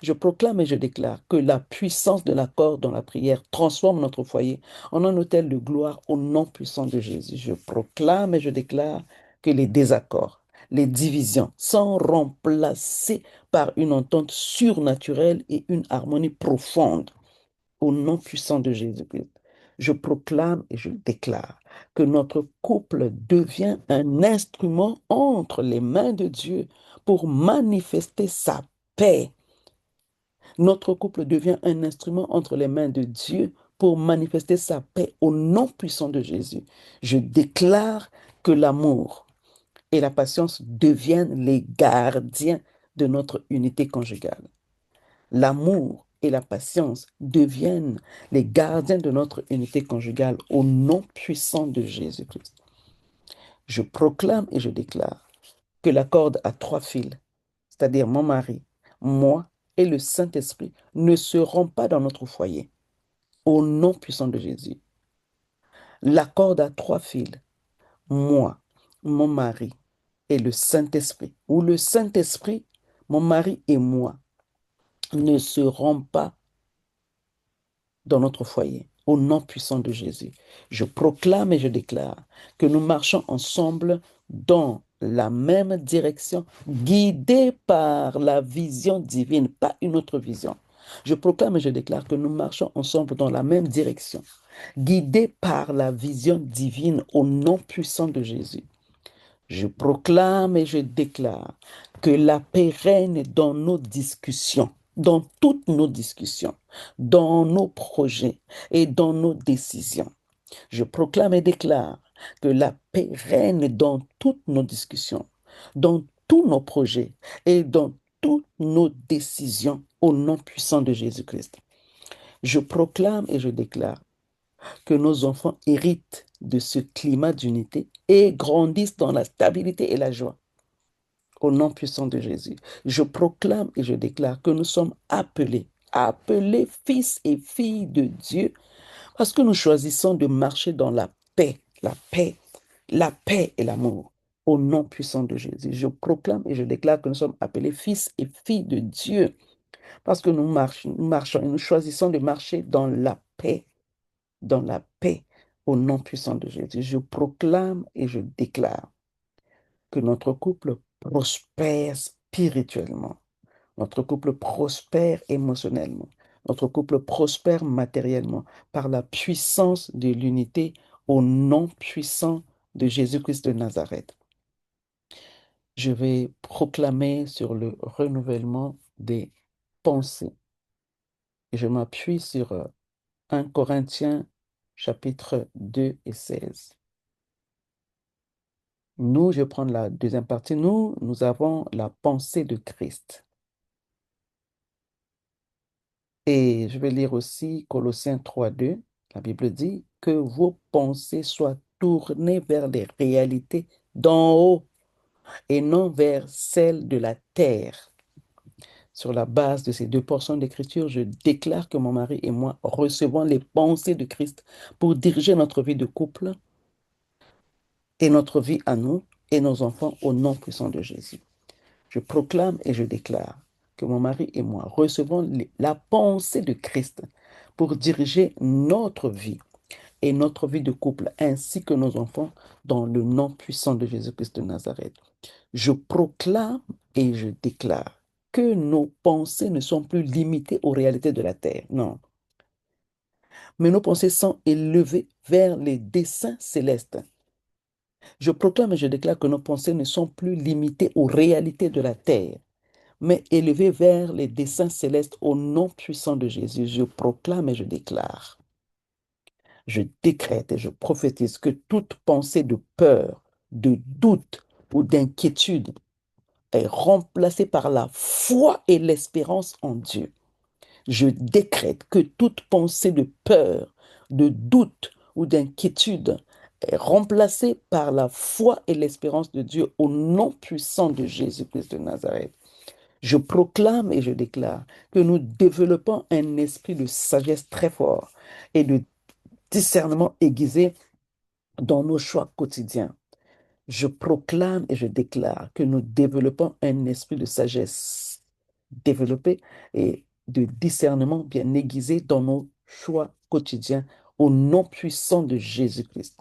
Je proclame et je déclare que la puissance de l'accord dans la prière transforme notre foyer en un autel de gloire au nom puissant de Jésus. Je proclame et je déclare que les désaccords, les divisions sont remplacés par une entente surnaturelle et une harmonie profonde au nom puissant de Jésus-Christ. Je proclame et je déclare que notre couple devient un instrument entre les mains de Dieu pour manifester sa paix. Notre couple devient un instrument entre les mains de Dieu pour manifester sa paix au nom puissant de Jésus. Je déclare que l'amour et la patience deviennent les gardiens de notre unité conjugale. L'amour et la patience deviennent les gardiens de notre unité conjugale au nom puissant de Jésus-Christ. Je proclame et je déclare que la corde à trois fils, c'est-à-dire mon mari, moi et le Saint-Esprit, ne seront pas dans notre foyer au nom puissant de Jésus. La corde à trois fils, moi, mon mari et le Saint-Esprit, ou le Saint-Esprit, mon mari et moi, ne seront pas dans notre foyer, au nom puissant de Jésus. Je proclame et je déclare que nous marchons ensemble dans la même direction, guidés par la vision divine, pas une autre vision. Je proclame et je déclare que nous marchons ensemble dans la même direction, guidés par la vision divine au nom puissant de Jésus. Je proclame et je déclare que la paix règne dans nos discussions, dans toutes nos discussions, dans nos projets et dans nos décisions. Je proclame et déclare que la paix règne dans toutes nos discussions, dans tous nos projets et dans toutes nos décisions au nom puissant de Jésus-Christ. Je proclame et je déclare que nos enfants héritent de ce climat d'unité et grandissent dans la stabilité et la joie. Au nom puissant de Jésus, je proclame et je déclare que nous sommes appelés fils et filles de Dieu, parce que nous choisissons de marcher dans la paix et l'amour. Au nom puissant de Jésus, je proclame et je déclare que nous sommes appelés fils et filles de Dieu, parce que nous marchons et nous choisissons de marcher dans la paix, au nom puissant de Jésus. Je proclame et je déclare que notre couple prospère spirituellement, notre couple prospère émotionnellement, notre couple prospère matériellement par la puissance de l'unité au nom puissant de Jésus-Christ de Nazareth. Je vais proclamer sur le renouvellement des pensées. Et je m'appuie sur 1 Corinthiens chapitre 2 et 16. Nous, je vais prendre la deuxième partie, nous avons la pensée de Christ. Et je vais lire aussi Colossiens 3:2. La Bible dit que vos pensées soient tournées vers les réalités d'en haut et non vers celles de la terre. Sur la base de ces deux portions d'écriture, je déclare que mon mari et moi recevons les pensées de Christ pour diriger notre vie de couple et notre vie à nous et nos enfants au nom puissant de Jésus. Je proclame et je déclare que mon mari et moi recevons la pensée de Christ pour diriger notre vie et notre vie de couple ainsi que nos enfants dans le nom puissant de Jésus-Christ de Nazareth. Je proclame et je déclare que nos pensées ne sont plus limitées aux réalités de la terre, non. Mais nos pensées sont élevées vers les desseins célestes. Je proclame et je déclare que nos pensées ne sont plus limitées aux réalités de la terre, mais élevées vers les desseins célestes au nom puissant de Jésus. Je proclame et je déclare. Je décrète et je prophétise que toute pensée de peur, de doute ou d'inquiétude est remplacée par la foi et l'espérance en Dieu. Je décrète que toute pensée de peur, de doute ou d'inquiétude est remplacée par la foi et l'espérance de Dieu au nom puissant de Jésus-Christ de Nazareth. Je proclame et je déclare que nous développons un esprit de sagesse très fort et de discernement aiguisé dans nos choix quotidiens. Je proclame et je déclare que nous développons un esprit de sagesse développé et de discernement bien aiguisé dans nos choix quotidiens au nom puissant de Jésus-Christ.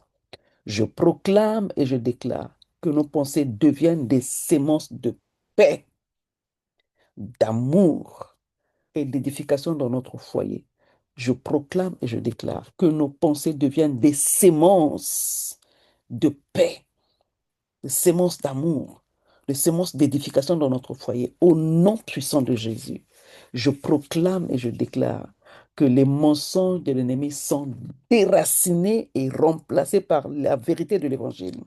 Je proclame et je déclare que nos pensées deviennent des sémences de paix, d'amour et d'édification dans notre foyer. Je proclame et je déclare que nos pensées deviennent des sémences de paix, des sémences d'amour, des sémences d'édification dans notre foyer. Au nom puissant de Jésus, je proclame et je déclare que les mensonges de l'ennemi sont déracinés et remplacés par la vérité de l'Évangile.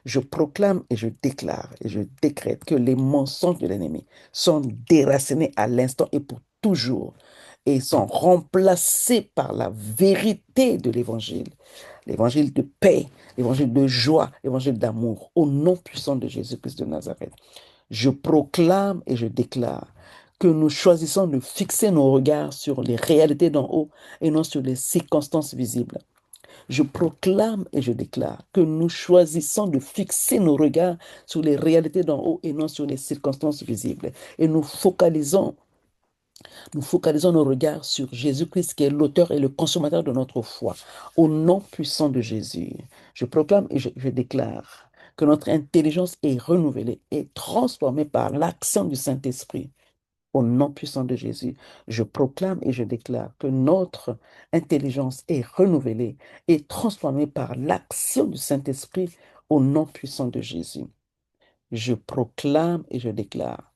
Je proclame et je déclare et je décrète que les mensonges de l'ennemi sont déracinés à l'instant et pour toujours et sont remplacés par la vérité de l'Évangile. L'évangile de paix, l'évangile de joie, l'évangile d'amour, au nom puissant de Jésus-Christ de Nazareth. Je proclame et je déclare que nous choisissons de fixer nos regards sur les réalités d'en haut et non sur les circonstances visibles. Je proclame et je déclare que nous choisissons de fixer nos regards sur les réalités d'en haut et non sur les circonstances visibles. Et nous focalisons nos regards sur Jésus-Christ qui est l'auteur et le consommateur de notre foi. Au nom puissant de Jésus, je proclame et je déclare que notre intelligence est renouvelée et transformée par l'action du Saint-Esprit. Au nom puissant de Jésus, je proclame et je déclare que notre intelligence est renouvelée et transformée par l'action du Saint-Esprit au nom puissant de Jésus. Je proclame et je déclare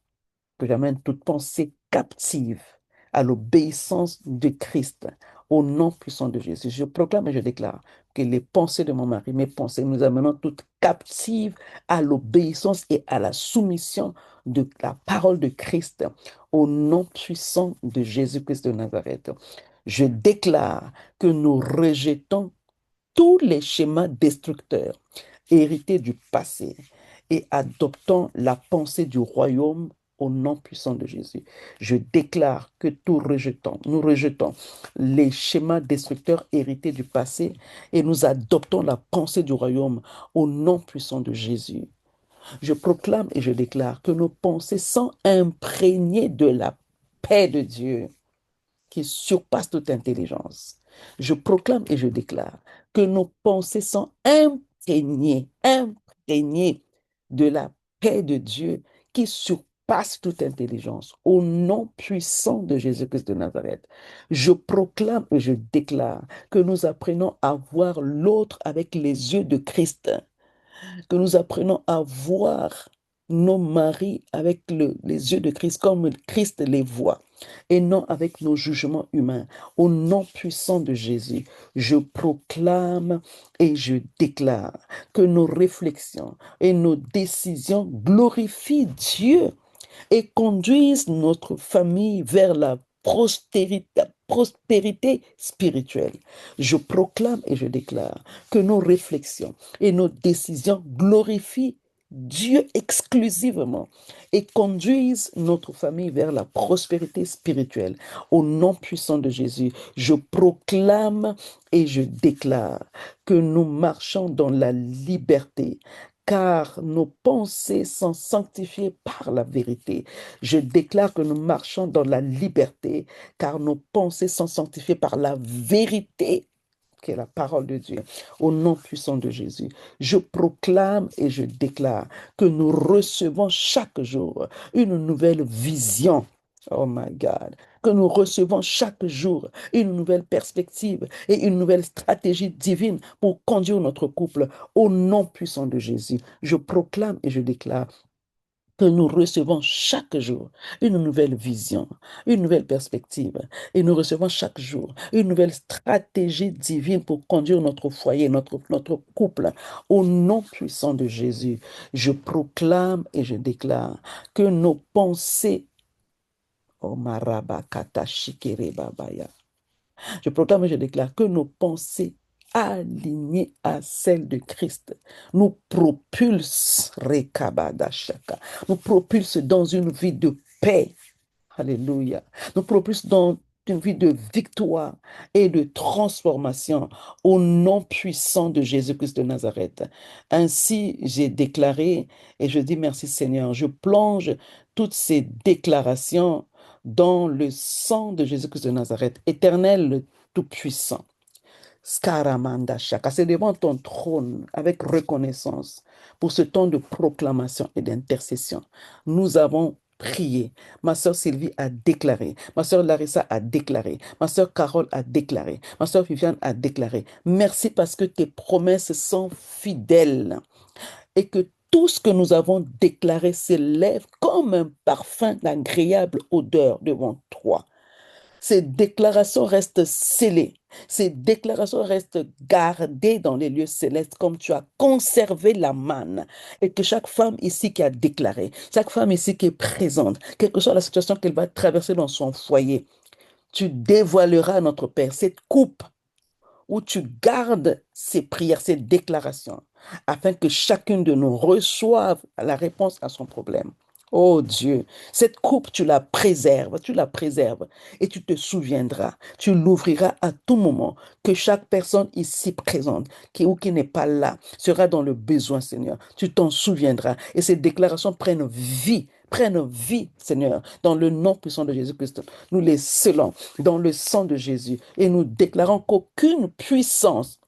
que j'amène toute pensée captive à l'obéissance de Christ au nom puissant de Jésus. Je proclame et je déclare que les pensées de mon mari, mes pensées, nous amenons toutes captives à l'obéissance et à la soumission de la parole de Christ au nom puissant de Jésus-Christ de Nazareth. Je déclare que nous rejetons tous les schémas destructeurs hérités du passé et adoptons la pensée du royaume au nom puissant de Jésus. Je déclare que nous rejetons les schémas destructeurs hérités du passé et nous adoptons la pensée du royaume au nom puissant de Jésus. Je proclame et je déclare que nos pensées sont imprégnées de la paix de Dieu qui surpasse toute intelligence. Je proclame et je déclare que nos pensées sont imprégnées de la paix de Dieu qui surpasse toute intelligence. Au nom puissant de Jésus-Christ de Nazareth, je proclame et je déclare que nous apprenons à voir l'autre avec les yeux de Christ, que nous apprenons à voir nos maris avec les yeux de Christ comme Christ les voit et non avec nos jugements humains. Au nom puissant de Jésus, je proclame et je déclare que nos réflexions et nos décisions glorifient Dieu et conduisent notre famille vers la prospérité spirituelle. Je proclame et je déclare que nos réflexions et nos décisions glorifient Dieu exclusivement et conduisent notre famille vers la prospérité spirituelle. Au nom puissant de Jésus, je proclame et je déclare que nous marchons dans la liberté, car nos pensées sont sanctifiées par la vérité. Je déclare que nous marchons dans la liberté, car nos pensées sont sanctifiées par la vérité, qui est la parole de Dieu. Au nom puissant de Jésus, je proclame et je déclare que nous recevons chaque jour une nouvelle vision. Oh my God, que nous recevons chaque jour une nouvelle perspective et une nouvelle stratégie divine pour conduire notre couple au nom puissant de Jésus. Je proclame et je déclare que nous recevons chaque jour une nouvelle vision, une nouvelle perspective, et nous recevons chaque jour une nouvelle stratégie divine pour conduire notre foyer, notre couple. Au nom puissant de Jésus, je proclame et je déclare que nos pensées, oh maraba kata shikere babaya, Je proclame et je déclare que nos pensées alignées à celles de Christ nous propulsent, Rekabadashaka, nous propulsent dans une vie de paix. Alléluia. Nous propulsent dans une vie de victoire et de transformation au nom puissant de Jésus-Christ de Nazareth. Ainsi, j'ai déclaré et je dis merci Seigneur. Je plonge toutes ces déclarations dans le sang de Jésus-Christ de Nazareth, Éternel le Tout-Puissant. Skaramanda Shaka, c'est devant ton trône avec reconnaissance pour ce temps de proclamation et d'intercession. Nous avons prié. Ma soeur Sylvie a déclaré. Ma soeur Larissa a déclaré. Ma soeur Carole a déclaré. Ma soeur Viviane a déclaré. Merci parce que tes promesses sont fidèles et que tout ce que nous avons déclaré s'élève comme un parfum d'agréable odeur devant toi. Ces déclarations restent scellées. Ces déclarations restent gardées dans les lieux célestes comme tu as conservé la manne. Et que chaque femme ici qui a déclaré, chaque femme ici qui est présente, quelle que soit la situation qu'elle va traverser dans son foyer, tu dévoileras, notre Père, cette coupe où tu gardes ces prières, ces déclarations, afin que chacune de nous reçoive la réponse à son problème. Oh Dieu, cette coupe, tu la préserves et tu te souviendras, tu l'ouvriras à tout moment, que chaque personne ici présente, qui ou qui n'est pas là, sera dans le besoin, Seigneur. Tu t'en souviendras et ces déclarations prennent vie, Seigneur, dans le nom puissant de Jésus-Christ. Nous les scellons dans le sang de Jésus et nous déclarons qu'aucune puissance,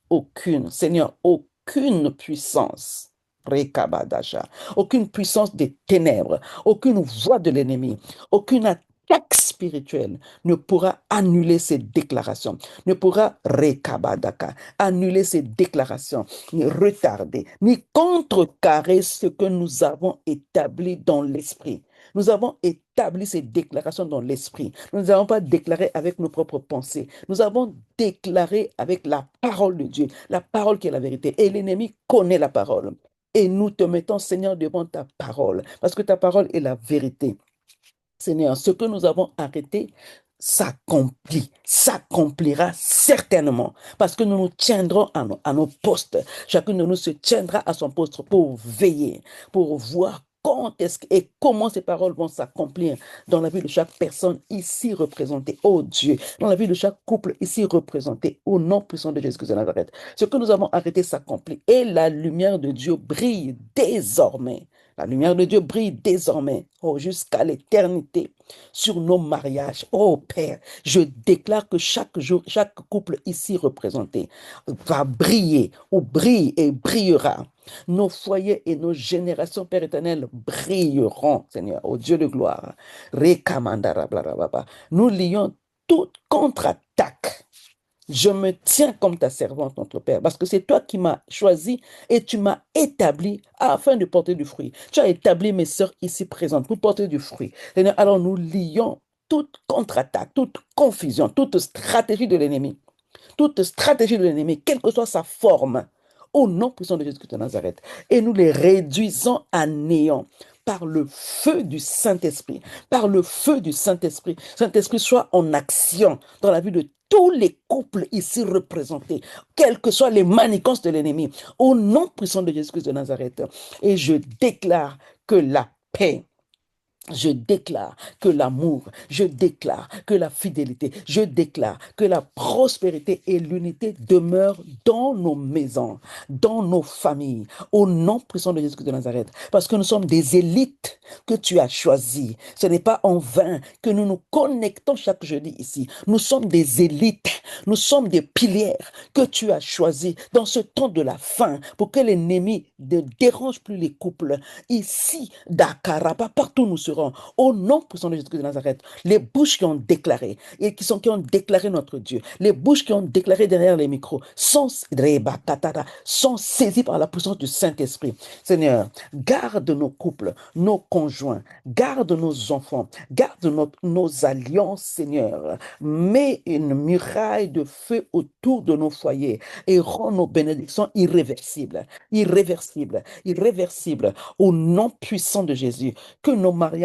Seigneur, aucune puissance, Rekabadasha, aucune puissance des ténèbres, aucune voix de l'ennemi, aucune attaque spirituelle ne pourra annuler ces déclarations, ne pourra Rekabadaka, annuler ces déclarations, ni retarder, ni contrecarrer ce que nous avons établi dans l'esprit. Nous avons établi ces déclarations dans l'esprit. Nous ne avons pas déclaré avec nos propres pensées. Nous avons déclaré avec la parole de Dieu, la parole qui est la vérité. Et l'ennemi connaît la parole. Et nous te mettons, Seigneur, devant ta parole, parce que ta parole est la vérité. Seigneur, ce que nous avons arrêté s'accomplira certainement, parce que nous nous tiendrons à nos postes. Chacun de nous se tiendra à son poste pour veiller, pour voir quand est-ce et comment ces paroles vont s'accomplir dans la vie de chaque personne ici représentée, oh Dieu, dans la vie de chaque couple ici représenté, au nom puissant de Jésus-Christ de Nazareth. Ce que nous avons arrêté s'accomplit et la lumière de Dieu brille désormais. La lumière de Dieu brille désormais, oh, jusqu'à l'éternité, sur nos mariages. Oh Père, je déclare que chaque jour, chaque couple ici représenté va briller, ou brille et brillera. Nos foyers et nos générations, Père éternel, brilleront, Seigneur, au Dieu de gloire. Nous lions toute contre-attaque. Je me tiens comme ta servante, notre Père, parce que c'est toi qui m'as choisi et tu m'as établi afin de porter du fruit. Tu as établi mes sœurs ici présentes pour porter du fruit. Seigneur, alors nous lions toute contre-attaque, toute confusion, toute stratégie de l'ennemi, quelle que soit sa forme, au nom puissant de Jésus-Christ de Nazareth. Et nous les réduisons à néant par le feu du Saint-Esprit. Par le feu du Saint-Esprit. Saint-Esprit soit en action dans la vie de tous les couples ici représentés, quelles que soient les manigances de l'ennemi, au nom puissant de Jésus-Christ de Nazareth. Et je déclare que la paix, je déclare que l'amour, je déclare que la fidélité, je déclare que la prospérité et l'unité demeurent dans nos maisons, dans nos familles, au nom puissant de Jésus-Christ de Nazareth. Parce que nous sommes des élites que tu as choisies. Ce n'est pas en vain que nous nous connectons chaque jeudi ici. Nous sommes des élites, nous sommes des pilières que tu as choisis dans ce temps de la fin pour que l'ennemi ne dérange plus les couples. Ici, Dakaraba, partout nous serons. Au nom puissant de Jésus-Christ de Nazareth, les bouches qui ont déclaré et qui ont déclaré notre Dieu, les bouches qui ont déclaré derrière les micros sont saisies par la puissance du Saint-Esprit. Seigneur, garde nos couples, nos conjoints, garde nos enfants, garde nos alliances, Seigneur. Mets une muraille de feu autour de nos foyers et rends nos bénédictions irréversibles, au nom puissant de Jésus. Que nos mariages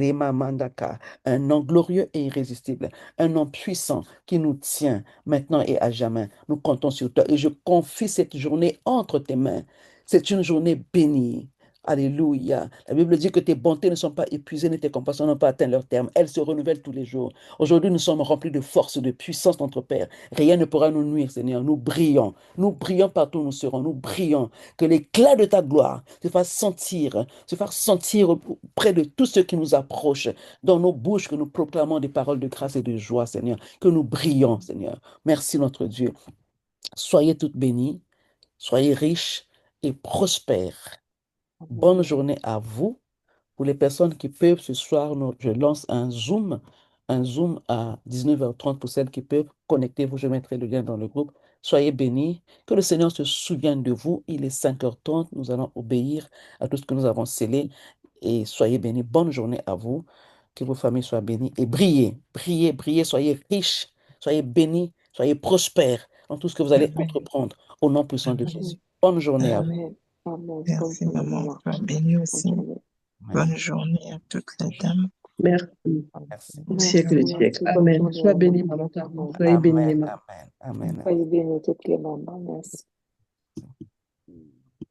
Rema Mandaka, un nom glorieux et irrésistible, un nom puissant qui nous tient maintenant et à jamais. Nous comptons sur toi et je confie cette journée entre tes mains. C'est une journée bénie. Alléluia. La Bible dit que tes bontés ne sont pas épuisées, ni tes compassions n'ont pas atteint leur terme. Elles se renouvellent tous les jours. Aujourd'hui, nous sommes remplis de force, de puissance, notre Père. Rien ne pourra nous nuire, Seigneur. Nous brillons. Nous brillons partout où nous serons. Nous brillons. Que l'éclat de ta gloire se fasse sentir près de tous ceux qui nous approchent, dans nos bouches, que nous proclamons des paroles de grâce et de joie, Seigneur. Que nous brillons, Seigneur. Merci, notre Dieu. Soyez toutes bénies, soyez riches et prospères. Bonne journée à vous. Pour les personnes qui peuvent, ce soir, je lance un Zoom à 19h30 pour celles qui peuvent. Connectez-vous, je mettrai le lien dans le groupe. Soyez bénis. Que le Seigneur se souvienne de vous. Il est 5h30. Nous allons obéir à tout ce que nous avons scellé. Et soyez bénis. Bonne journée à vous. Que vos familles soient bénies. Et brillez, brillez, brillez. Soyez riches. Soyez bénis. Soyez prospères dans tout ce que vous allez Amen. entreprendre. Au nom puissant de Amen. Jésus. Bonne journée à vous. Amen. Amen. Merci, Bonne journée, maman. maman. Sois bénie aussi. Bonne journée. Bonne journée à toutes les dames. Merci. Merci. Siècle des Merci, siècles. merci. Bonne Amen. journée, Sois bénie, maman. maman Carmen. Amen. Soyez bénie, Amen. maman. Amen. Amen. Soyez bénis toutes les mamans. Merci.